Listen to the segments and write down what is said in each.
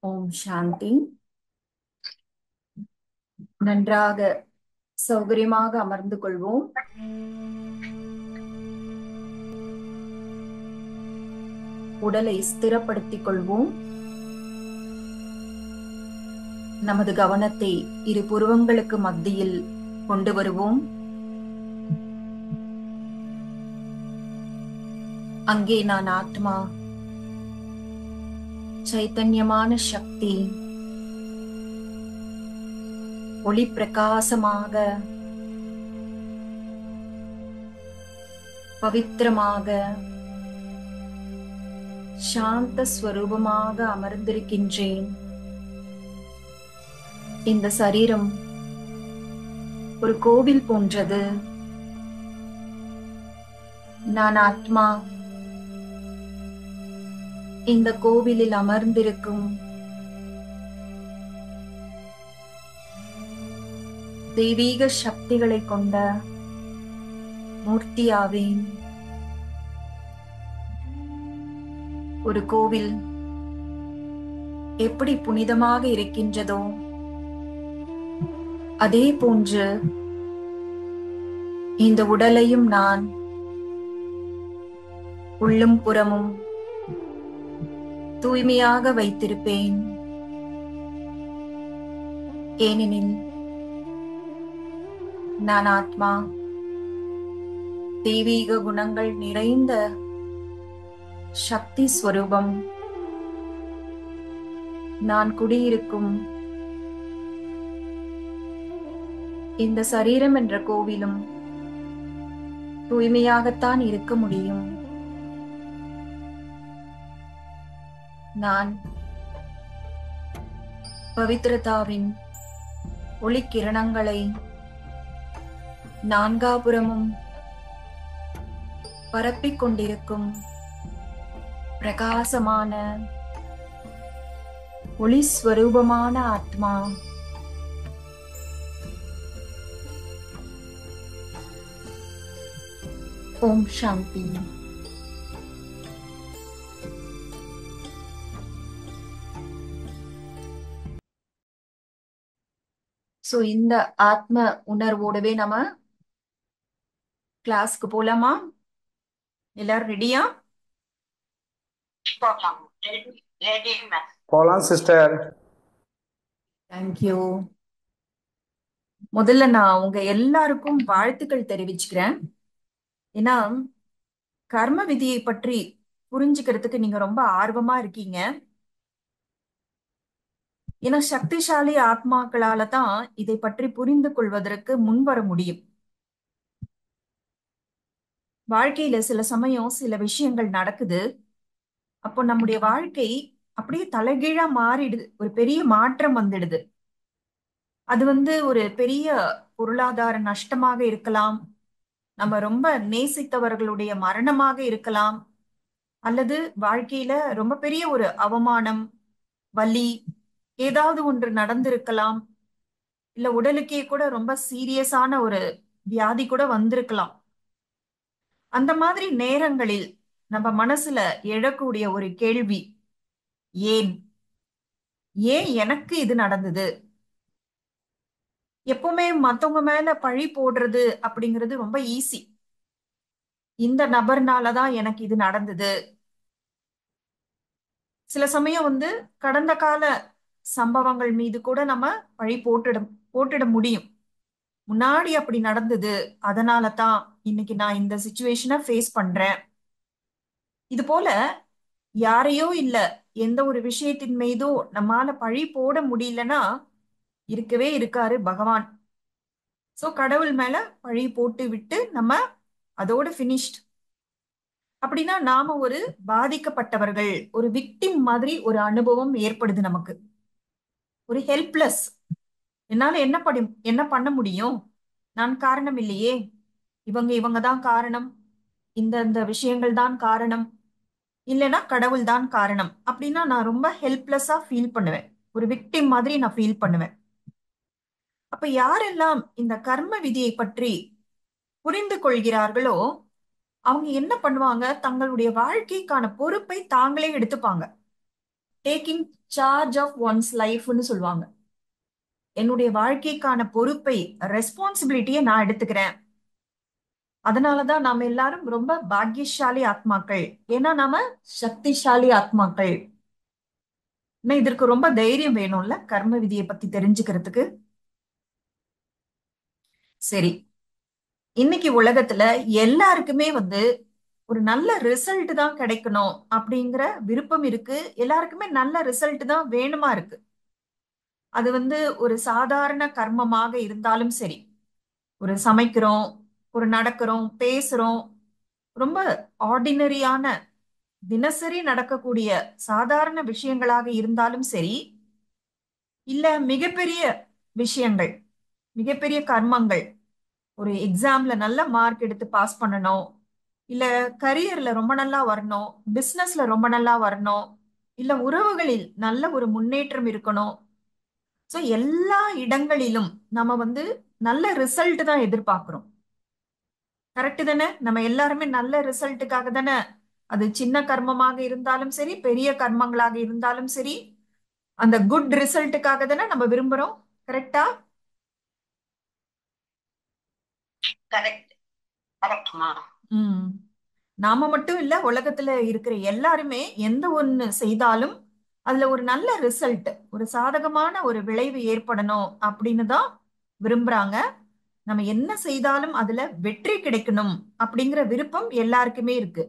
ஓம் சாந்தி. நன்றாக சௌகரியமாக அமர்ந்து கொள்வோம். உடலை ஸ்திரப்படுத்திக் கொள்வோம். நமது கவனத்தை இரு புருவங்களுக்கு மத்தியில் கொண்டு வருவோம். அங்கே நான் ஆத்மா, சைத்தன்யமான சக்தி, ஒளி பிரகாசமாக, பவித்திரமாக, சாந்த ஸ்வரூபமாக அமர்ந்திருக்கின்றேன். இந்த சரீரம் ஒரு கோவில் போன்றது. நான் ஆத்மா இந்த கோவிலில் அமர்ந்திருக்கும் தெய்வீக சக்திகளை கொண்ட மூர்த்தியாவேன். ஒரு கோவில் எப்படி புனிதமாக இருக்கின்றதோ அதே போன்று இந்த உடலையும் நான் உள்ளும் புறமும் தூய்மையாக வைத்திருப்பேன். ஏனெனில் நான் ஆத்மா, தெய்வீக குணங்கள் நிறைந்த சக்தி ஸ்வரூபம். நான் குடியிருக்கும் இந்த சரீரம் என்ற கோவிலும் தூய்மையாகத்தான் இருக்க முடியும். நான் பவித்ரதாவின் ஒளிக்கிரணங்களை நான்காபுறமும் பரப்பிக் கொண்டிருக்கும் பிரகாசமான ஒளி ஸ்வரூபமான ஆத்மா. ஓம் சாந்தி. சோ இந்த ஆத்ம உணர்வோடவே நம்ம கிளாஸ்க்கு போலாமா? எல்லாரும் ரெடியா? போலாம் சிஸ்டர். தேங்க்யூ. முதல்ல நான் உங்க எல்லாருக்கும் வாழ்த்துக்கள் தெரிவிச்சுக்கிறேன். ஏன்னா கர்ம விதியை பற்றி புரிஞ்சுக்கிறதுக்கு நீங்க ரொம்ப ஆர்வமா இருக்கீங்க. ஏன்னா சக்திசாலி ஆத்மாக்களால தான் இதை பற்றி புரிந்து கொள்வதற்கு முன்வர முடியும். வாழ்க்கையில சில சமயம் சில விஷயங்கள் நடக்குது. அப்போ நம்முடைய வாழ்க்கை அப்படியே தலைகீழா மாறிடுது, ஒரு பெரிய மாற்றம் வந்துடுது. அது ஒரு பெரிய பொருளாதார நஷ்டமாக இருக்கலாம், நம்ம ரொம்ப நேசித்தவர்களுடைய மரணமாக இருக்கலாம், அல்லது வாழ்க்கையில ரொம்ப பெரிய ஒரு அவமானம், வலி, ஏதாவது ஒன்று நடந்திருக்கலாம், இல்ல உடலுக்கே கூட ரொம்ப சீரியஸான ஒரு வியாதி கூட வந்திருக்கலாம். அந்த மாதிரி நேரங்களில் நம்ம மனசுல எழக்கூடிய ஒரு கேள்வி, ஏன் ஏன் எனக்கு இது நடந்தது? எப்பவுமே மத்தவங்க மேல பழி போடுறது அப்படிங்கிறது ரொம்ப ஈஸி. இந்த நபர்னாலதான் எனக்கு இது நடந்தது. சில சமயம் கடந்த கால சம்பவங்கள் மீது கூட நம்ம பழி போட்டுட முடியும். முன்னாடி அப்படி நடந்தது, அதனால தான் இன்னைக்கு நான் இந்த சிச்சுவேஷனை ஃபேஸ் பண்றேன். இது போல யாரையோ இல்ல எந்த ஒரு விஷயத்தின் மீதோ நம்மால பழி போட முடியலன்னா இருக்கவே இருக்காரு பகவான். சோ கடவுள் மேல பழி போட்டு விட்டு நம்ம அதோட பினிஷ்ட். அப்படின்னா நாம ஒரு பாதிக்கப்பட்டவர்கள், ஒரு விக்டிம் மாதிரி ஒரு அனுபவம் ஏற்படுது நமக்கு. ஒரு ஹெல்ப்லெஸ். என்னால என்ன பண்ண முடியும்? நான் காரணம் இல்லையே, இவங்க தான் காரணம், இந்த விஷயங்கள் தான் காரணம், இல்லைன்னா கடவுள் தான் காரணம் அப்படின்னா நான் ரொம்ப ஹெல்ப்லெஸ்ஸா ஃபீல் பண்ணுவேன். ஒரு விக்டிம் மாதிரி நான் ஃபீல் பண்ணுவேன். அப்ப யாரெல்லாம் இந்த கர்ம விதியை பற்றி புரிந்து கொள்கிறார்களோ அவங்க என்ன பண்ணுவாங்க, தங்களுடைய வாழ்க்கைக்கான பொறுப்பை தாங்களே எடுத்துப்பாங்க. டேக்கிங் சார்ஜ் ஆஃப் ஒன்ஸ் லைஃப்னு சொல்லுவாங்க. என்னுடைய வாழ்க்கைக்கான பொறுப்பை, ரெஸ்பான்சிபிலிட்டியை நான் எடுத்துக்கிறேன். அதனாலதான் நாம எல்லாரும் ரொம்ப பாக்கியசாலி ஆத்மாக்கள். ஏன்னா நாம சக்திசாலி ஆத்மாக்கள். ஆனா இதற்கு ரொம்ப தைரியம் வேணும்ல, கர்ம விதியை பத்தி தெரிஞ்சுக்கிறதுக்கு. சரி, இன்னைக்கு உலகத்துல எல்லாருக்குமே ஒரு நல்ல ரிசல்ட் தான் கிடைக்கணும் அப்படிங்கிற விருப்பம் இருக்கு. எல்லாருக்குமே நல்ல ரிசல்ட் தான் வேணுமா இருக்கு. அது ஒரு சாதாரண கர்மமாக இருந்தாலும் சரி, ஒரு சமைக்கிறோம், ஒரு நடக்கிறோம், பேசுறோம், ரொம்ப ஆர்டினரியான தினசரி நடக்கக்கூடிய சாதாரண விஷயங்களாக இருந்தாலும் சரி, இல்ல மிகப்பெரிய விஷயங்கள், மிகப்பெரிய கர்மங்கள், ஒரு எக்ஸாம்ல நல்ல மார்க் எடுத்து பாஸ் பண்ணணும், இல்ல கரியர்ல ரொம்ப நல்லா வரணும், பிசினஸ்ல ரொம்ப நல்லா வரணும், இல்ல உறவுகளில் நல்ல ஒரு முன்னேற்றம் இருக்கணும். சோ எல்லா இடங்களிலும் நம்ம நல்ல ரிசல்ட் தான் எதிர்பார்க்கிறோம். கரெக்ட் தானே? நம்ம எல்லாருமே நல்ல ரிசல்ட்டுக்காக தானே, அது சின்ன கர்மமாக இருந்தாலும் சரி, பெரிய கர்மங்களாக இருந்தாலும் சரி, அந்த குட் ரிசல்ட்டுக்காக தானே நம்ம விரும்புறோம். கரெக்டா? கரெக்ட். கரெக்ட்மா. ம். நாம மட்டும் இல்ல, உலகத்துல இருக்கிற எல்லாருமே எந்த ஒண்ணு செய்தாலும் அதுல ஒரு நல்ல ரிசல்ட், ஒரு சாதகமான ஒரு விளைவு ஏற்படணும் அப்படின்னு தான் விரும்புறாங்க. நம்ம என்ன செய்தாலும் அதுல வெற்றி கிடைக்கணும் அப்படிங்கிற விருப்பம் எல்லாருக்குமே இருக்கு.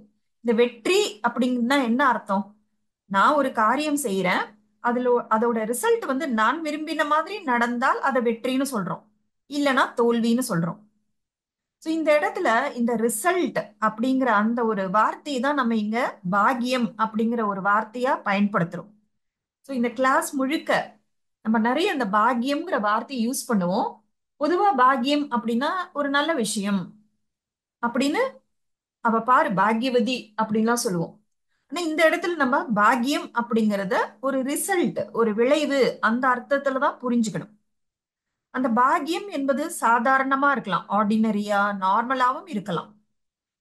இந்த வெற்றி அப்படிங்கன்னா என்ன அர்த்தம்? நான் ஒரு காரியம் செய்யறேன், அதோட ரிசல்ட் நான் விரும்பின மாதிரி நடந்தால் அதை வெற்றின்னு சொல்றோம், இல்லைன்னா தோல்வின்னு சொல்றோம். ஸோ இந்த இடத்துல இந்த ரிசல்ட் அப்படிங்கிற அந்த ஒரு வார்த்தையை தான் நம்ம இங்க பாக்கியம் அப்படிங்கிற ஒரு வார்த்தையா பயன்படுத்துறோம். ஸோ இந்த கிளாஸ் முழுக்க நம்ம நிறைய அந்த பாக்கியம்ங்கிற வார்த்தையை யூஸ் பண்ணுவோம். பொதுவா பாக்கியம் அப்படின்னா ஒரு நல்ல விஷயம் அப்படின்னு, அவ பாரு பாக்யவதி அப்படின்லாம் சொல்லுவோம். ஆனா இந்த இடத்துல நம்ம பாக்கியம் அப்படிங்கறத ஒரு ரிசல்ட், ஒரு விளைவு, அந்த அர்த்தத்துல தான் புரிஞ்சுக்கணும். அந்த பாக்கியம் என்பது சாதாரணமா இருக்கலாம், ஆர்டினரியா நார்மலாவும் இருக்கலாம்,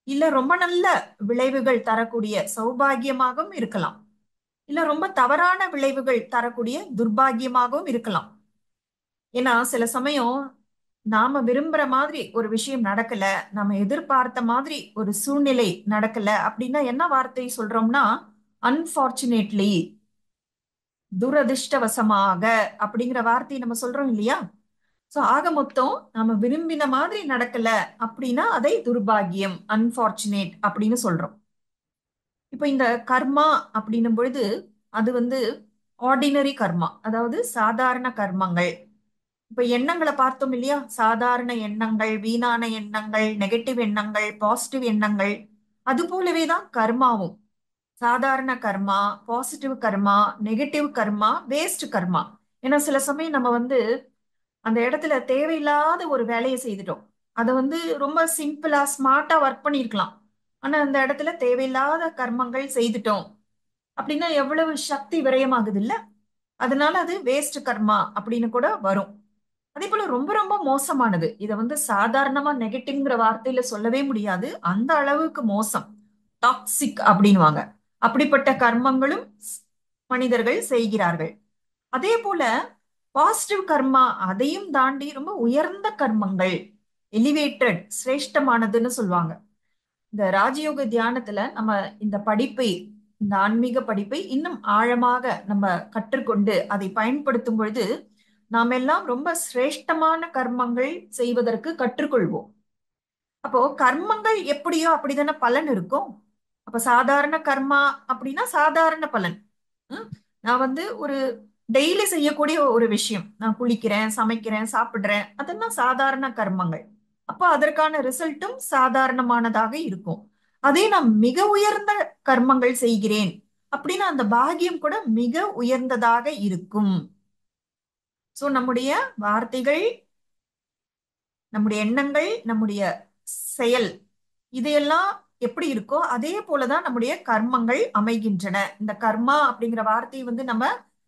இல்ல ரொம்ப நல்ல விளைவுகள் தரக்கூடிய சௌபாகியமாகவும் இருக்கலாம், இல்ல ரொம்ப தவறான விளைவுகள் தரக்கூடிய துர்பாகியமாகவும் இருக்கலாம். ஏன்னா சில சமயம் நாம விரும்புற மாதிரி ஒரு விஷயம் நடக்கல, நாம எதிர்பார்த்த மாதிரி ஒரு சூழ்நிலை நடக்கல அப்படின்னா என்ன வார்த்தை சொல்றோம்னா, அன்பார்ச்சுனேட்லி, துரதிர்ஷ்டவசமாக அப்படிங்கிற வார்த்தையை நம்ம சொல்றோம் இல்லையா? சோ ஆக மொத்தம் நாம விரும்பின மாதிரி நடக்கல அப்படின்னா அதை துர்பாகியம், அன்பார்ச்சுனேட் அப்படின்னு சொல்றோம். இப்போ இந்த கர்மா அப்படின்னும் பொழுது அது ஆர்டினரி கர்மா, அதாவது சாதாரண கர்மங்கள். இப்ப எண்ணங்களை பார்த்தோம் இல்லையா? சாதாரண எண்ணங்கள், வீணான எண்ணங்கள், நெகட்டிவ் எண்ணங்கள், பாசிட்டிவ் எண்ணங்கள். அது போலவே தான் கர்மாவும். சாதாரண கர்மா, பாசிட்டிவ் கர்மா, நெகட்டிவ் கர்மா, வேஸ்ட் கர்மா. ஏன்னா சில சமயம் நம்ம அந்த இடத்துல தேவையில்லாத ஒரு வேலையை செய்துட்டோம். அதை ரொம்ப சிம்பிளா ஸ்மார்ட்டா ஒர்க் பண்ணியிருக்கலாம். ஆனா அந்த இடத்துல தேவையில்லாத கர்மங்கள் செய்துட்டோம் அப்படின்னா எவ்வளவு சக்தி விரயமாகுது இல்ல? அதனால அது வேஸ்ட் கர்மா அப்படின்னு கூட வரும். அதே போல ரொம்ப ரொம்ப மோசமானது, இதை சாதாரணமா நெகட்டிவ்ங்கிற வார்த்தையில சொல்லவே முடியாது, அந்த அளவுக்கு மோசம், டாக்ஸிக் அப்படின்வாங்க. அப்படிப்பட்ட கர்மங்களும் மனிதர்கள் செய்கிறார்கள். அதே போல பாசிட்டிவ் கர்மா, அதையும் தாண்டி ரொம்ப உயர்ந்த கர்மங்கள், எலிவேட்டட், சிரேஷ்டமானதுன்னு சொல்லுவாங்க. இந்த ராஜயோக தியானத்துல நம்ம இந்த படிப்பை, இந்த ஆன்மீக படிப்பை இன்னும் ஆழமாக நம்ம கற்றுக்கொண்டு அதை பயன்படுத்தும் பொழுது நாம் எல்லாம் ரொம்ப சிரேஷ்டமான கர்மங்கள் செய்வதற்கு கற்றுக்கொள்வோம். அப்போ கர்மங்கள் எப்படியோ அப்படிதானே பலன் இருக்கும். அப்ப சாதாரண கர்மா அப்படின்னா சாதாரண பலன். ம்? நான் ஒரு டெய்லி செய்யக்கூடிய ஒரு விஷயம், நான் குளிக்கிறேன், சமைக்கிறேன், சாப்பிடுறேன், அதெல்லாம் சாதாரண கர்மங்கள். அப்போ அதற்கான ரிசல்ட்டும் சாதாரணமானதாக இருக்கும். அதே நான் மிக உயர்ந்த கர்மங்கள் செய்கிறேன் அப்படின்னா அந்த பாக்கியம் கூட மிக உயர்ந்ததாக இருக்கும். சோ நம்முடைய வார்த்தைகள், நம்முடைய எண்ணங்கள், நம்முடைய செயல், இதையெல்லாம் எப்படி இருக்கோ அதே போலதான் நம்முடைய கர்மங்கள் அமைகின்றன. இந்த கர்மா அப்படிங்கிற வார்த்தையை நம்ம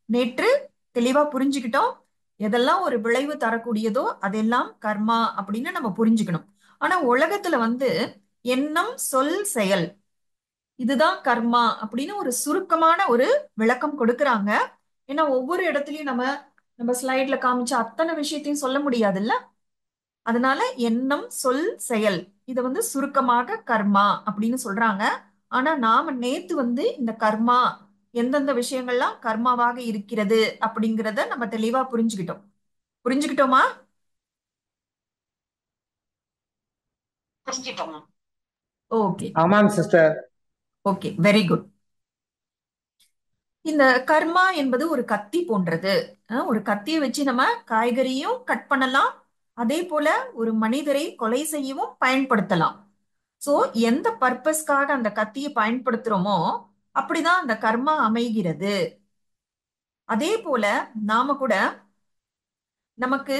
நேற்று தெளிவா புரிஞ்சுக்கிட்டோம். எதெல்லாம் ஒரு விளைவு தரக்கூடியதோ அதெல்லாம் கர்மா அப்படின்னு நம்ம புரிஞ்சுக்கணும். ஆனா உலகத்துல எண்ணம், சொல், செயல், இதுதான் கர்மா அப்படின்னு ஒரு சுருக்கமான ஒரு விளக்கம் கொடுக்கறாங்க. ஏன்னா ஒவ்வொரு இடத்துலயும் நம்ம நம்ம ஸ்லைட்ல காமிச்ச அத்தனை விஷயத்தையும் சொல்ல முடியாதுல்ல. அதனால எண்ணம், சொல், செயல் இத வந்து சுருக்கமாக கர்மா அப்படின்னு சொல்றாங்க. ஆனா நாம நேத்து வந்து இந்த கர்மா எந்தெந்த விஷயங்கள்லாம் கர்மாவாக இருக்கிறது அப்படிங்கிறத நம்ம தெளிவா புரிஞ்சுக்கிட்டோம். புரிஞ்சுக்கிட்டோமா? புரிஞ்சிட்டோம். ஓகே. ஆமாங்க சிஸ்டர். Okay, very good. இந்த கர்மா என்பது ஒரு கத்தி போன்றது. ஒரு கத்தியை வச்சு நம்ம காய்கறியும் கட் பண்ணலாம். அதே போல ஒரு மனிதரை கொலை செய்யவும் பயன்படுத்தலாம். சோ எந்த பர்பஸ்க்காக அந்த கத்தியை பயன்படுத்துறோமோ அப்படிதான் அந்த கர்மா அமைகிறது. அதே போல நாம கூட நமக்கு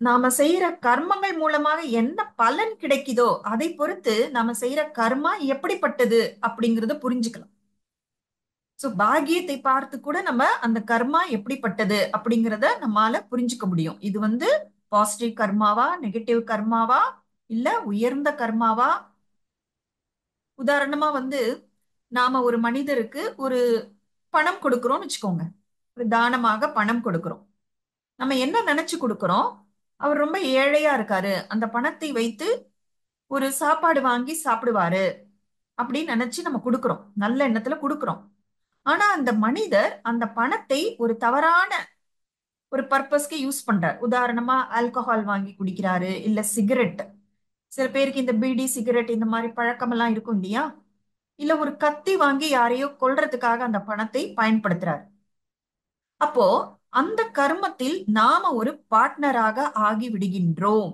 நாம செய்யற கர்மங்கள் மூலமாக என்ன பலன் கிடைக்குதோ அதை பொறுத்து நாம செய்யற கர்மா எப்படிப்பட்டது அப்படிங்கறத புரிஞ்சுக்கலாம். சோ பாக்கியத்தை பார்த்து கூட நம்ம அந்த கர்மா எப்படிப்பட்டது அப்படிங்கறத நம்மால புரிஞ்சுக்க முடியும். இது வந்து பாசிட்டிவ் கர்மாவா, நெகட்டிவ் கர்மாவா, இல்ல உயர்ந்த கர்மாவா. உதாரணமா வந்து நாம ஒரு மனிதருக்கு ஒரு பணம் கொடுக்கிறோம்னு வச்சுக்கோங்க. ஒரு தானமாக பணம் கொடுக்கிறோம். நம்ம என்ன நினைச்சு கொடுக்கிறோம்? அவர் ரொம்ப ஏழையா இருக்காரு, அந்த பணத்தை வைத்து ஒரு சாப்பாடு வாங்கி சாப்பிடுவாரு அப்படின்னு நினைச்சு நம்ம கொடுக்கிறோம். நல்ல எண்ணத்துல கொடுக்கிறோம். ஆனா அந்த மனிதர் அந்த பணத்தை ஒரு தவறான ஒரு பர்பஸ்க்கு யூஸ் பண்றார். உதாரணமா ஆல்கஹால் வாங்கி குடிக்கிறாரு, இல்ல சிகரெட். சில பேருக்கு இந்த பீடி சிகரெட் இந்த மாதிரி பழக்கம் எல்லாம் இருக்கும் இல்லையா? இல்ல ஒரு கத்தி வாங்கி யாரையோ கொல்றதுக்காக அந்த பணத்தை பயன்படுத்துறாரு. அப்போ அந்த கர்மத்தில் நாம ஒரு பார்ட்னராக ஆகி விடுகின்றோம்.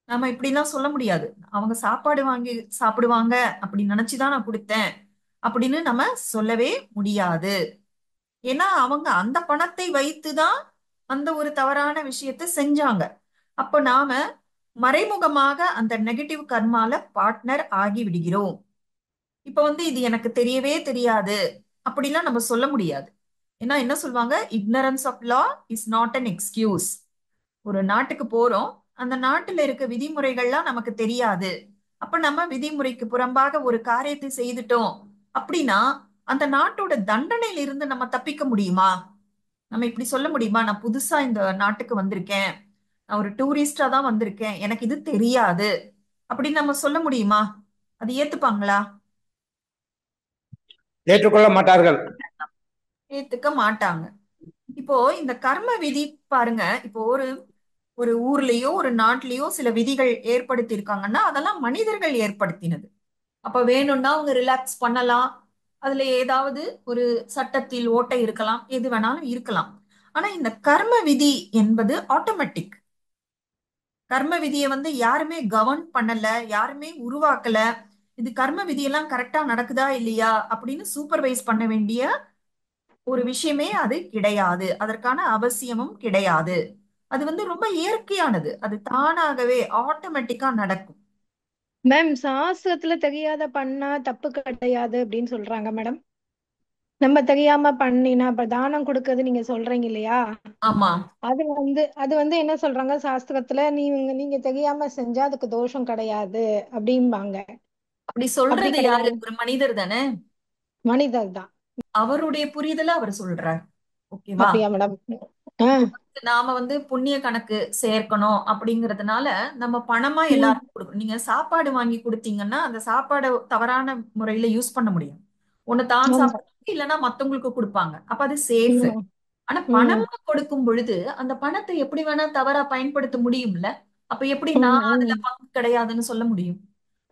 நாம இப்படிலாம் சொல்ல முடியாது. அவங்க சாப்பாடு வாங்கி சாப்பிடுவாங்க அப்படின்னு நினைச்சுதான் நான் கொடுத்தேன் அப்படின்னு நம்ம சொல்லவே முடியாது. ஏன்னா அவங்க அந்த பணத்தை வைத்துதான் அந்த ஒரு தவறான விஷயத்தை செஞ்சாங்க. அப்ப நாம மறைமுகமாக அந்த நெகட்டிவ் கர்மால பார்ட்னர் ஆகி விடுகிறோம். இப்ப வந்து இது எனக்கு தெரியவே தெரியாது அப்படிலாம் நம்ம சொல்ல முடியாது. ஏன்னா என்ன சொல்லுவாங்க? Ignorance of law is not an excuse. ஒரு நாட்டுக்கு போறோம், அந்த நாட்டுல இருக்க விதிமுறைகள்லாம் நமக்கு தெரியாது. அப்ப நம்ம விதிமுறைக்கு புறம்பாக ஒரு காரியத்தை செய்துட்டோம் அப்படின்னா அந்த நாட்டோட தண்டனையில இருந்து நம்ம தப்பிக்க முடியுமா? நம்ம இப்படி சொல்ல முடியுமா? நான் புதுசா இந்த நாட்டுக்கு வந்திருக்கேன், நான் ஒரு டூரிஸ்டா தான் வந்திருக்கேன், எனக்கு இது தெரியாது அப்படின்னு நம்ம சொல்ல முடியுமா? அது ஏத்துப்பாங்களா? ஏற்றுக்கொள்ள மாட்டார்கள். ஏத்துக்க மாட்டாங்க. இப்போ இந்த கர்ம விதி பாருங்க. இப்போ ஒரு ஒரு ஊர்லயோ ஒரு நாட்டிலேயோ சில விதிகள் ஏற்படுத்தி இருக்காங்கன்னா அதெல்லாம் மனிதர்கள் ஏற்படுத்தினது. அப்ப வேணும்னா அவங்க ரிலாக்ஸ் பண்ணலாம். அதுல ஏதாவது ஒரு சட்டத்தில் ஓட்டை இருக்கலாம், எது வேணாலும் இருக்கலாம். ஆனா இந்த கர்ம விதி என்பது ஆட்டோமேட்டிக். கர்ம விதியை வந்து யாருமே கவர்ன் பண்ணல, யாருமே உருவாக்கல. இது கர்ம விதியெல்லாம் கரெக்டா நடக்குதா இல்லையா அப்படின்னு சூப்பர்வைஸ் பண்ண வேண்டிய ஒரு விஷயமே அது கிடையாது. அதற்கான அவசியமும் கிடையாது. அது வந்து ரொம்ப இயற்கையானது. அது தானாகவே ஆட்டோமேட்டிக்கா நடக்கும். மேம், சாஸ்திரத்துல தெரியாத பண்ணா தப்பு கிடையாது அப்படின்னு சொல்றாங்க மேடம். நம்ம தெரியாம பண்ணினா இப்ப தானம் கொடுக்கறது நீங்க சொல்றீங்க இல்லையா? ஆமா. அது வந்து என்ன சொல்றாங்க சாஸ்திரத்துல, நீங்க நீங்க தெரியாம செஞ்சா அதுக்கு தோஷம் கிடையாது அப்படிம்பாங்க. அப்படி அப்படி சொல்றது யாரு? கிடையாது. ஒரு மனிதர் தானே. மனிதர் தான். அவருடைய புரிதல அவர் சொல்றார். ஓகேவா? அப்படியா மேடம்? ஆ. இப்ப வந்து நாம வந்து புண்ணிய கணக்கு சேர்க்கணும் அப்படிங்கறதுனால நம்ம பணமா ம். எல்லாருக்கும் கொடுக்கணும். நீங்க சாப்பாடு வாங்கி கொடுத்தீங்கன்னா அந்த சாப்பாடை தவறான முறையில யூஸ் பண்ண முடியும். ஒண்ணு தான் ஆமா. சாப்பிடுவாங்க, இல்லைன்னா மத்தவங்களுக்கு கொடுப்பாங்க. அப்ப அது சேஃப். ம். ஆனா ம். பணமா கொடுக்கும் பொழுது அந்த பணத்தை எப்படி வேணா தவறா பயன்படுத்த முடியும்ல. அப்ப எப்படி ம். நான் அதுல ம். பங்கு கிடையாதுன்னு சொல்ல முடியும்?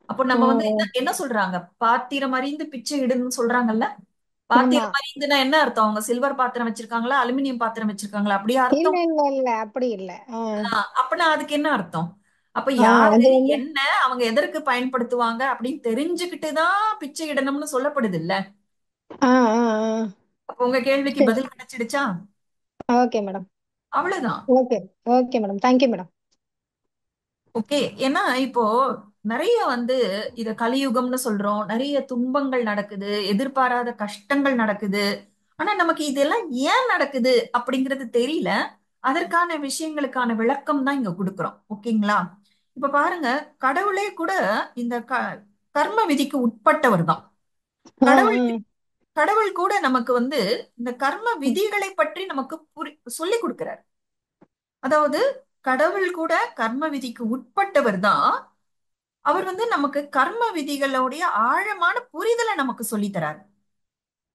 அப்போ நம்ம வந்து என்ன ம். என்ன சொல்றாங்க? பாத்திரம் அறிந்து பிச்சை இடுன்னு சொல்றாங்கல்ல. ஆமா. பாத்திரம் அறிந்துனா என்ன அர்த்தம்? அவங்க சில்வர் பாத்திரம் வச்சிருக்காங்களா, அலுமினியம் பாத்திரம் வச்சிருக்காங்களா, அப்படியா இல்ல அர்த்தம்? இல்ல இல்ல அப்படி இல்ல. ஆ. அப்பனா அதுக்கு என்ன அர்த்தம்? அப்ப ஆ, யாரு அது வந்து என்ன அவங்க எதற்கு பயன்படுத்துவாங்க அப்படின்னு தெரிஞ்சுக்கிட்டு தான் பிச்சை இடணும்னு சொல்லப்படுது இல்ல. ஆ. ஆ. ஆ. அப்ப உங்க கேள்விக்கு பதில் கிடைச்சிடுச்சா? Okay madam. அவ்வளவுதான். Okay. Okay madam, thank you madam. Okay. ஏன்னா இப்போ நிறைய வந்து இத கலியுகம்னு சொல்றோம். நிறைய துன்பங்கள் நடக்குது, எதிர்பாராத கஷ்டங்கள் நடக்குது. ஆனா நமக்கு இதெல்லாம் ஏன் நடக்குது அப்படிங்கிறது தெரியல. அதற்கான விஷயங்களுக்கான விளக்கம் தான் இங்க கொடுக்கிறோம். ஓகேங்களா? இப்ப பாருங்க, கடவுளே கூட இந்த கர்ம விதிக்கு உட்பட்டவர் தான். ஆ, கடவுள் ஆ. கடவுள் கூட நமக்கு வந்து இந்த கர்ம விதிகளை பற்றி நமக்கு சொல்லி கொடுக்கிறார். அதாவது கடவுள் கூட கர்ம விதிக்கு உட்பட்டவர் தான். அவர் வந்து நமக்கு கர்ம விதிகளுடைய ஆழமான புரிதலை நமக்கு சொல்லித் தரார்.